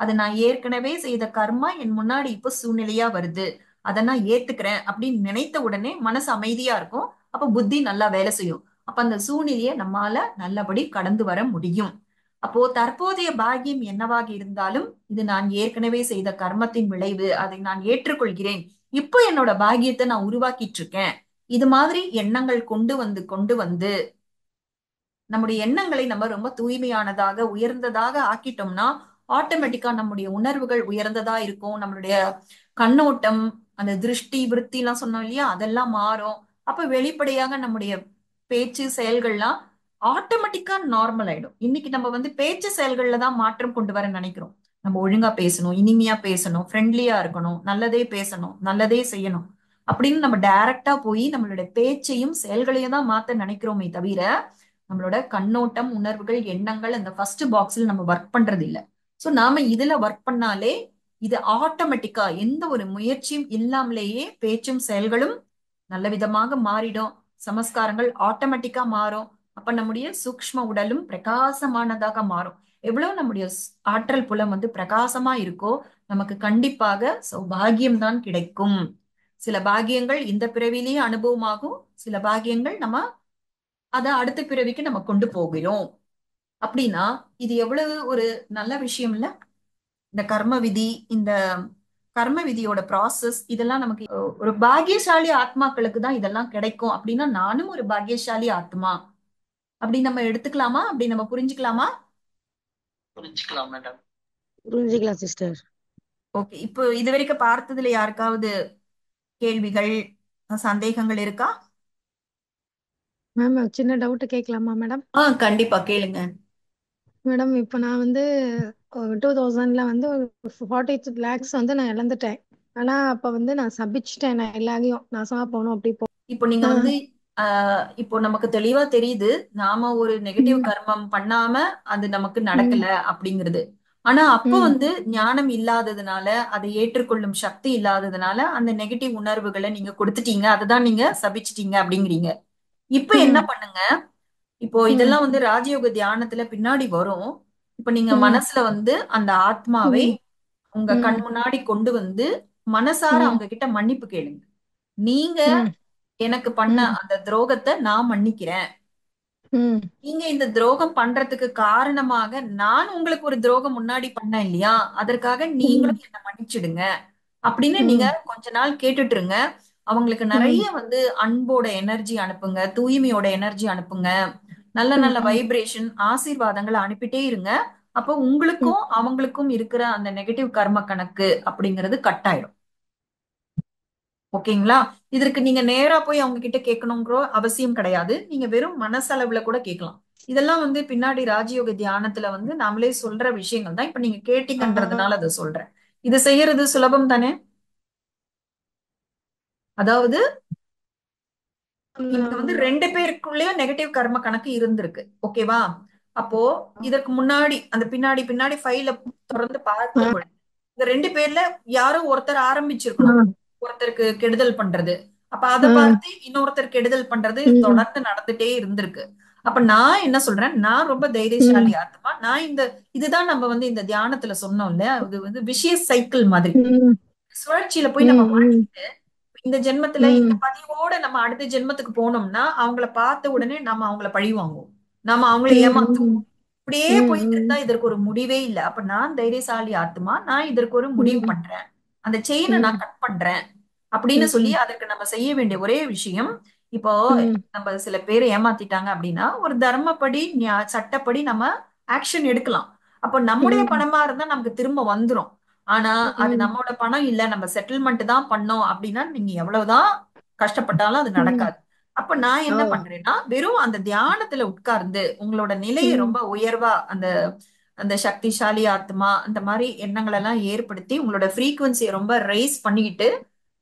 அது நான் ஏற்கனவே செய்த கர்மா என் முன்னாடி இப்ப சூழ்நிலையா வருது, அதை நான் ஏத்துக்கிறேன் அப்படின்னு நினைத்த உடனே மனசு அமைதியா இருக்கும். அப்ப புத்தி நல்லா வேலை செய்யும். அப்ப அந்த சூழ்நிலையை நம்மால நல்லபடி கடந்து வர முடியும். அப்போ தற்போதைய பாக்கியம் என்னவாக இருந்தாலும் இது நான் ஏற்கனவே செய்த கர்மத்தின் விளைவு, அதை நான் ஏற்றுக்கொள்கிறேன். இப்போ என்னோட பாக்கியத்தை நான் உருவாக்கிட்டு இருக்கேன். இது மாதிரி எண்ணங்கள் கொண்டு வந்து கொண்டு வந்து நம்முடைய எண்ணங்களை நம்ம ரொம்ப தூய்மையானதாக, உயர்ந்ததாக ஆக்கிட்டோம்னா ஆட்டோமேட்டிக்கா நம்முடைய உணர்வுகள் உயர்ந்ததா இருக்கும். நம்மளுடைய கண்ணோட்டம், அந்த திருஷ்டி, விருத்தி எல்லாம் சொன்னோம் இல்லையா, அதெல்லாம் மாறும். அப்ப வெளிப்படையாக நம்முடைய பேச்சு, செயல்கள்லாம் ஆட்டோமேட்டிக்கா நார்மல் ஆயிடும். இன்னைக்கு நம்ம வந்து பேச்சு செயல்கள்ல தான் மாற்றம் கொண்டு வர நினைக்கிறோம். நம்ம ஒழுங்கா பேசணும், இனிமையா பேசணும், ஃப்ரெண்ட்லியா இருக்கணும், நல்லதே பேசணும், நல்லதே செய்யணும் அப்படின்னு நம்ம டைரக்டா போய் நம்மளுடைய பேச்சையும் செயல்களையும் தான் மாத்த நினைக்கிறோமே தவிர நம்மளோட கண்ணோட்டம், உணர்வுகள், எண்ணங்கள் அந்த ஃபர்ஸ்ட் பாக்ஸ்ல நம்ம ஒர்க் பண்றது இல்ல. சோ நாம இதுல ஒர்க் பண்ணாலே இது ஆட்டோமேட்டிக்கா எந்த ஒரு முயற்சியும் இல்லாமலேயே பேச்சும் செயல்களும் நல்ல விதமாக மாறிடும். சமஸ்காரங்கள் ஆட்டோமேட்டிக்கா மாறும். அப்ப நம்முடைய சூக்ஷ்ம உடலும் பிரகாசமானதாக மாறும். எவ்வளவு நம்முடைய ஆற்றல் புலம் வந்து பிரகாசமா இருக்கோ நமக்கு கண்டிப்பாக சௌபாகியம் தான் கிடைக்கும். சில பாகியங்கள் இந்த பிறவிலேயே அனுபவமாகும். சில பாகியங்கள் நம்ம அதை அடுத்த பிறவிக்கு நம்ம கொண்டு போகிறோம். அப்படின்னா இது எவ்வளவு ஒரு நல்ல விஷயம் இல்ல. இந்த கர்ம விதி, இந்த கர்ம விதியோட ப்ராசஸ் இதெல்லாம் நமக்கு ஒரு பாக்கியசாலி ஆத்மாக்களுக்கு தான் இதெல்லாம் கிடைக்கும். அப்படின்னா நானும் ஒரு பாக்கியசாலி ஆத்மா அப்படி நம்ம எடுத்துக்கலாமா? அப்படி நம்ம புரிஞ்சுக்கலாமா? புரிஞ்சுக்கலாம் மேடம். புரிஞ்சுக்கலாம் சிஸ்டர். ஓகே, இப்போ இது வரைக்கும் பார்த்ததுல யாருக்காவது கேள்விகள், சந்தேகங்கள் இருக்கா? மேம் சின்ன டவுட் கேட்கலாமா மேடம்? கண்டிப்பா கேளுங்க. மேடம் இப்போ நான் வந்து 2000ல வந்து ஒரு 40 lakhs வந்து நான் இழந்துட்டேன். ஆனா அப்ப வந்து நான் சபிச்சிட்டேன், நான் எல்லாரையும் நாசமா போகணும் அப்படி இப்போ நீங்க வந்து இப்போ நமக்கு தெளிவா தெரியுது நாம ஒரு நெகட்டிவ் கர்மம் பண்ணாம அது நமக்கு நடக்கல அப்படிங்கிறது. ஆனா அப்போ வந்து ஞானம் இல்லாததுனால, அதை ஏற்றுக்கொள்ளும் சக்தி இல்லாததுனால அந்த நெகட்டிவ் உணர்வுகளை நீங்க கொடுத்துட்டீங்க, அதுதான் நீங்க சபிச்சிட்டீங்க அப்படிங்கிறீங்க. இப்ப என்ன பண்ணுங்க? இப்போ இதெல்லாம் வந்து ராஜயோக தியானத்துல பின்னாடி வரும். இப்ப நீங்க மனசுல வந்து அந்த ஆத்மாவை உங்க கண் முன்னாடி கொண்டு வந்து மனசார அவங்க கிட்ட மன்னிப்பு கேளுங்க. நீங்க எனக்கு பண்ண அந்த துரோகத்தை நான் மன்னிக்கிறேன். ம் நீங்க இந்த துரோகம் பண்றதுக்கு காரணமாக நான் உங்களுக்கு ஒரு துரோகம் முன்னாடி பண்ணேன் இல்லையா, அதற்காக ம் நீங்களும் என்ன மன்னிச்சிடுங்க அப்படின்னு நீங்க ம் கொஞ்ச நாள் கேட்டுட்டு இருங்க. அவங்களுக்கு நிறைய ம் வந்து அன்போட எனர்ஜி அனுப்புங்க, தூய்மையோட எனர்ஜி அனுப்புங்க, நல்ல நல்ல ம் வைப்ரேஷன் ஆசீர்வாதங்களை அனுப்பிட்டே இருங்க. அப்போ ம் உங்களுக்கும் அவங்களுக்கும் இருக்கிற அந்த நெகட்டிவ் கர்ம கணக்கு அப்படிங்கிறது கட் ஆயிடும். ஓகேங்களா? இதற்கு நீங்க நேரா போய் அவங்க கிட்ட கேட்கணுங்கிற அவசியம் கிடையாது. நீங்க வெறும் மனசளவுல கூட கேட்கலாம். இதெல்லாம் வந்து பின்னாடி ராஜயோக தியானத்துல வந்து நாமளே சொல்ற விஷயங்கள் தான். இப்ப நீங்க கேட்டீங்கன்றதுனால அதை சொல்றேன். இது செய்யறது சுலபம் தானே? அதாவது இங்க வந்து ரெண்டு பேருக்குள்ளேயும் நெகட்டிவ் கர்ம கணக்கு இருந்திருக்கு. ஓகேவா? அப்போ இதற்கு முன்னாடி அந்த பின்னாடி பின்னாடி ஃபைல திறந்து பார்க்கும் பொழுது இந்த ரெண்டு பேர்ல யாரோ ஒருத்தர் ஆரம்பிச்சிருக்கணும் ஒருத்தருக்கு கெடுதல் பண்றது. அப்ப அதை பார்த்து இன்னொருத்தர் கெடுதல் பண்றது தொடர்ந்து நடந்துட்டே இருந்திருக்கு. அப்ப நான் என்ன சொல்றேன், நான் ரொம்ப தைரியசாலி ஆத்மா. நான் இதுதான் நம்ம வந்து இந்த தியானத்துல சொன்னோம் இல்லையா, இது வந்து விஷய சைக்கிள் மாதிரி. சுழற்சியில போய் நம்ம மாட்டிக்கிட்டு இந்த ஜென்மத்துல இந்த பதிவோட நம்ம அடுத்த ஜென்மத்துக்கு போனோம்னா அவங்கள பார்த்த உடனே நம்ம அவங்கள பழி வாங்குவோம், நாம அவங்கள ஏமாத்துவோம். இப்படியே போயிட்டு இருந்தா இதற்கு ஒரு முடிவே இல்லை. அப்ப நான் தைரியசாலி ஆத்மா, நான் இதற்கு ஒரு முடிவு பண்றேன், அந்த செயினை நான் கட் பண்றேன் அப்படின்னு சொல்லி அதற்கு நம்ம செய்ய வேண்டிய ஒரே விஷயம். இப்போ நம்ம சில பேர் ஏமாத்திட்டாங்க அப்படின்னா ஒரு தர்மப்படி சட்டப்படி நம்ம ஆக்ஷன் எடுக்கலாம். அப்போ நம்முடைய பணமா இருந்தா நமக்கு திரும்ப வந்துரும். ஆனா அது நம்மளோட பணம் இல்ல, நம்ம செட்டில்மெண்ட் தான் பண்ணோம் அப்படின்னா நீங்க எவ்வளவுதான் கஷ்டப்பட்டாலும் அது நடக்காது. அப்ப நான் என்ன பண்றேன்னா வெறும் அந்த தியானத்துல உட்கார்ந்து உங்களோட நிலையை ரொம்ப உயர்வா அந்த அந்த சக்திசாலி ஆத்மா அந்த மாதிரி எண்ணங்கள் எல்லாம் ஏற்படுத்தி உங்களோட ஃப்ரீக்குவன்சியை ரொம்ப ரைஸ் பண்ணிக்கிட்டு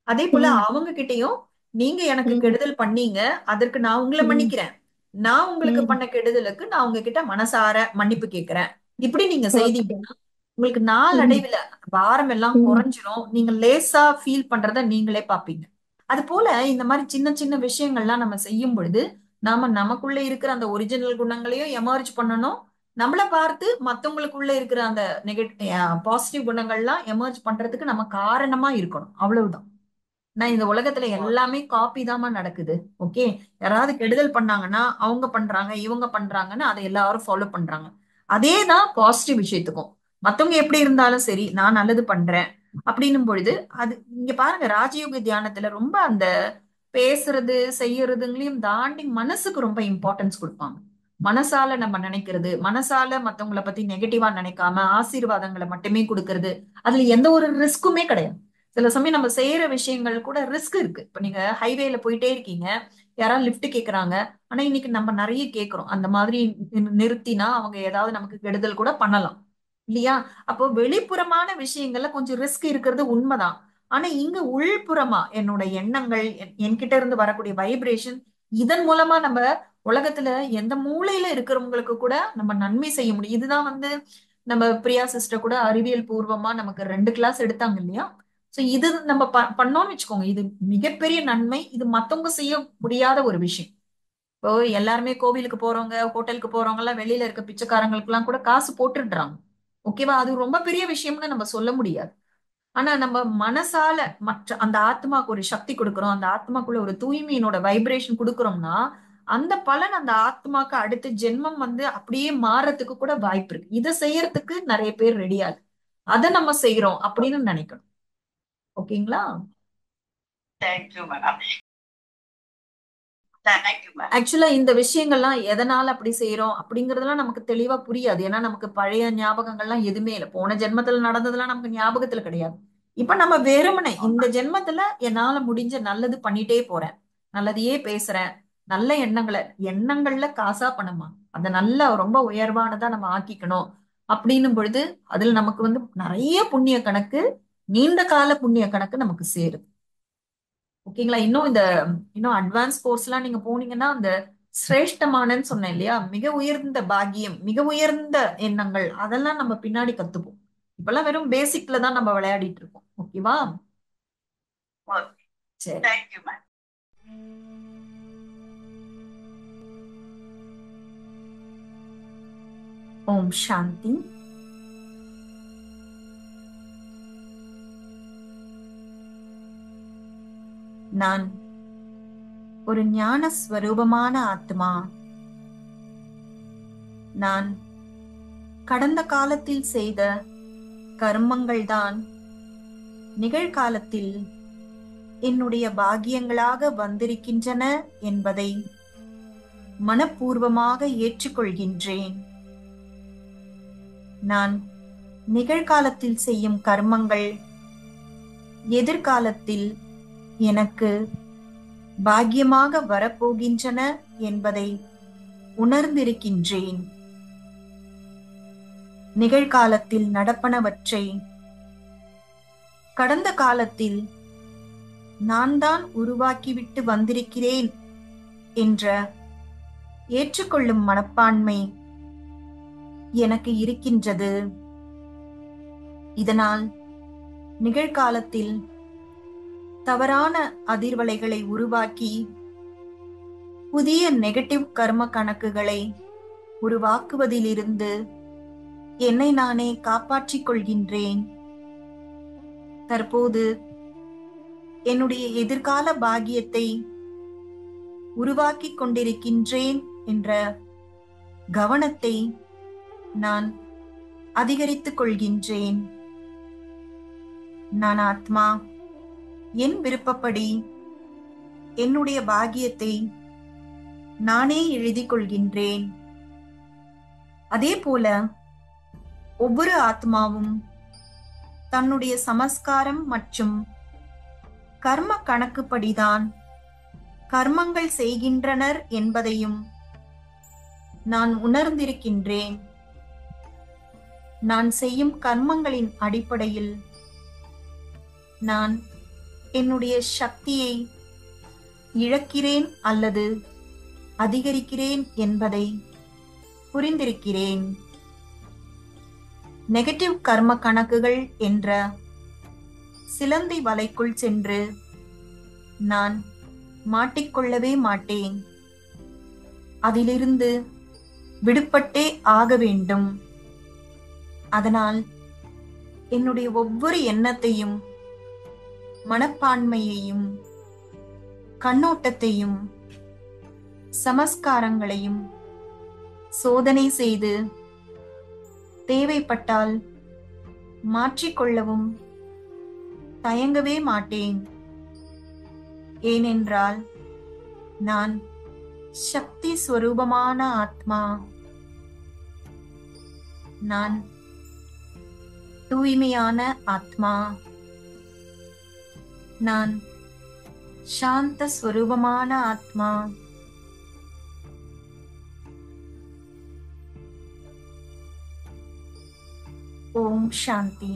அதே போல அவங்க கிட்டயும் நீங்க எனக்கு கெடுதல் பண்ணீங்க, அதற்கு நான் உங்களை மன்னிக்கிறேன், நான் உங்களுக்கு பண்ண கெடுதலுக்கு நான் உங்ககிட்ட மனசார மன்னிப்பு கேட்கிறேன். இப்படி நீங்க செய்தீங்கன்னா உங்களுக்கு நாளடைவுல பாரம் எல்லாம் குறைஞ்சிரும். நீங்க லேசா ஃபீல் பண்றத நீங்களே பாப்பீங்க. அது போல இந்த மாதிரி சின்ன சின்ன விஷயங்கள்லாம் நம்ம செய்யும் பொழுது நாம நமக்குள்ள இருக்கிற அந்த ஒரிஜினல் குணங்களையும் எமர்ஜ் பண்ணணும். நம்மள பார்த்து மத்தவங்களுக்குள்ள இருக்கிற அந்த பாசிட்டிவ் குணங்கள்லாம் எமர்ஜ் பண்றதுக்கு நம்ம காரணமா இருக்கணும். அவ்வளவுதான். நான் இந்த உலகத்துல எல்லாமே காப்பி தாமா நடக்குது. ஓகே, யாராவது கெடுதல் பண்ணாங்கன்னா அவங்க பண்றாங்க இவங்க பண்றாங்கன்னு அதை எல்லாரும் ஃபாலோ பண்றாங்க. அதேதான் பாசிட்டிவ் விஷயத்துக்கும். மத்தவங்க எப்படி இருந்தாலும் சரி நான் நல்லது பண்றேன் அப்படின்னும் பொழுது அது இங்க பாருங்க, ராஜயோக தியானத்துல ரொம்ப அந்த பேசுறது செய்யறதுங்களையும் தாண்டி மனசுக்கு ரொம்ப இம்பார்ட்டன்ஸ் கொடுப்பாங்க. மனசால நம்ம நினைக்கிறது, மனசால மத்தவங்களை பத்தி நெகட்டிவா நினைக்காம ஆசீர்வாதங்களை மட்டுமே கொடுக்கறது, அதுல எந்த ஒரு ரிஸ்க்குமே கிடையாது. சில சமயம் நம்ம செய்யற விஷயங்கள் கூட ரிஸ்க் இருக்கு. இப்ப நீங்க ஹைவேல போயிட்டே இருக்கீங்க, யாராவது லிஃப்ட் கேக்குறாங்க, ஆனா இன்னைக்கு நம்ம நிறைய கேக்குறோம் அந்த மாதிரி நிறுத்தினா அவங்க ஏதாவது நமக்கு கெடுதல் கூட பண்ணலாம் இல்லையா? அப்போ வெளிப்புறமான விஷயங்கள்ல கொஞ்சம் ரிஸ்க் இருக்கிறது உண்மைதான். ஆனா இங்க உள்புறமா என்னோட எண்ணங்கள் என்கிட்ட இருந்து வரக்கூடிய வைப்ரேஷன், இதன் மூலமா நம்ம உலகத்துல எந்த மூலையில இருக்கிறவங்களுக்கு கூட நம்ம நன்மை செய்ய முடியும். இதுதான் வந்து நம்ம பிரியா சிஸ்டர் கூட அறிவியல் பூர்வமா நமக்கு 2 கிளாஸ் எடுத்தாங்க இல்லையா? சோ இது நம்ம பண்ணோம்னு வச்சுக்கோங்க, இது மிகப்பெரிய நன்மை. இது மத்தவங்க செய்ய முடியாத ஒரு விஷயம். இப்போ எல்லாருமே கோவிலுக்கு போறவங்க ஹோட்டலுக்கு போறவங்க எல்லாம் வெளியில இருக்க பிச்சைக்காரங்களுக்கு எல்லாம் கூட காசு போட்டுடுறாங்க. ஓகேவா? அது ரொம்ப பெரிய விஷயம்னு நம்ம சொல்ல முடியாது. ஆனா நம்ம மனசால மற்ற அந்த ஆத்மாக்கு ஒரு சக்தி கொடுக்கிறோம், அந்த ஆத்மாக்குள்ள ஒரு தூய்மையினோட வைப்ரேஷன் கொடுக்கறோம்னா அந்த பலன் அந்த ஆத்மாக்கு அடுத்த ஜென்மம் வந்து அப்படியே மாறத்துக்கு கூட வாய்ப்பு இருக்கு. இதை செய்யறதுக்கு நிறைய பேர் ரெடியா இருக்கு. அதை நம்ம செய்யறோம் அப்படின்னு நினைக்கணும். ஓகேங்களா? Thank you madam. Thank you ma'am. ஆக்சுவலா இந்த விஷயங்கள்லாம் எதனால அப்படி செய்யறோம் அப்படிங்கறதெல்லாம் நமக்கு தெளிவா புரியாது. ஏன்னா நமக்கு பழைய ஞாபகங்கள்லாம் எதுவுமே இல்லை. போன ஜென்மத்துல நடந்ததெல்லாம் நமக்கு ஞாபகத்துல கிடையாது. இப்ப நம்ம வெறுமனே இந்த ஜென்மத்துல என்னால முடிஞ்ச நல்லது பண்ணிட்டே போறேன், நல்லதையே பேசுறேன், நல்ல எண்ணங்கள்ல காசா பணமா அதை நல்லா ரொம்ப உயர்வானதா நம்ம ஆக்கிக்கணும் அப்படின்னும் பொழுது அதுல நமக்கு வந்து நிறைய புண்ணிய கணக்கு, நீண்ட கால புண்ணிய கணக்கு நமக்கு சேருது. ஓகேங்களா? இன்னும் அட்வான்ஸ் கோர்ஸ் எல்லாம் நீங்க போனீங்கன்னா அந்த சிரேஷ்டமானன்னு சொன்னேன் இல்லையா, மிக உயர்ந்த பாக்கியம், மிக உயர்ந்த எண்ணங்கள் அதெல்லாம் நம்ம பின்னாடி கத்துப்போம். இப்பெல்லாம் வெறும் பேசிக்ல தான் நம்ம விளையாடிட்டு இருக்கோம். ஓகேவா? சரி. Thank you ma'am. ஓம் சாந்தி. நான் ஒரு ஞான ஸ்வரூபமான ஆத்மா. நான் கடந்த காலத்தில் செய்த கர்மங்கள்தான் நிகழ்காலத்தில் என்னுடைய பாக்கியங்களாக வந்திருக்கின்றன என்பதை மனப்பூர்வமாக ஏற்றுக்கொள்கின்றேன். நான் நிகழ்காலத்தில் செய்யும் கர்மங்கள் எதிர்காலத்தில் எனக்கு பாக்கியமாக வரப்போகின்றன என்பதை உணர்ந்திருக்கின்றேன். நிகழ்காலத்தில் நடப்பனவற்றை கடந்த காலத்தில் நான் தான் உருவாக்கிவிட்டு வந்திருக்கிறேன் என்ற ஏற்றுக்கொள்ளும் மனப்பான்மை எனக்கு இருக்கின்றது. இதனால் நிகழ்காலத்தில் தவறான அதிர்வலைகளை உருவாக்கி புதிய நெகட்டிவ் கர்ம கணக்குகளை உருவாக்குவதிலிருந்து என்னை நானே காப்பாற்றிக் கொள்கின்றேன். தற்போது என்னுடைய எதிர்கால பாக்கியத்தை உருவாக்கிக் கொண்டிருக்கின்றேன் என்ற கவனத்தை நான் அதிகரித்துக் கொள்கின்றேன். நான் ஆத்மா என் விருப்பப்படி என்னுடைய பாக்கியத்தை நானே எழுதிக் கொள்கின்றேன். அதே போல ஒவ்வொரு ஆத்மாவும் தன்னுடைய சமஸ்காரம் மற்றும் கர்ம கணக்குப்படிதான் கர்மங்கள் செய்கின்றனர் என்பதையும் நான் உணர்ந்திருக்கின்றேன். நான் செய்யும் கர்மங்களின் அடிப்படையில் நான் என்னுடைய சக்தியை இழக்கிறேன் அல்லது அதிகரிக்கிறேன் என்பதை புரிந்திருக்கிறேன். நெகட்டிவ் கர்ம கணக்குகள் என்ற சிலந்தி வலைக்குள் சென்று நான் மாட்டிக்கொள்ளவே மாட்டேன். அதிலிருந்து விடுபட்டே ஆக வேண்டும். அதனால் என்னுடைய ஒவ்வொரு எண்ணத்தையும் மனப்பான்மையையும் கண்ணோட்டத்தையும் சமஸ்காரங்களையும் சோதனை செய்து தேவைப்பட்டால் மாற்றிக்கொள்ளவும் தயங்கவே மாட்டேன். ஏனென்றால் நான் சக்தி ஸ்வரூபமான ஆத்மா. நான் தூய்மையான ஆத்மா. நான் சாந்த ஸ்வரூபமான ஆத்மா. ஓம் சாந்தி.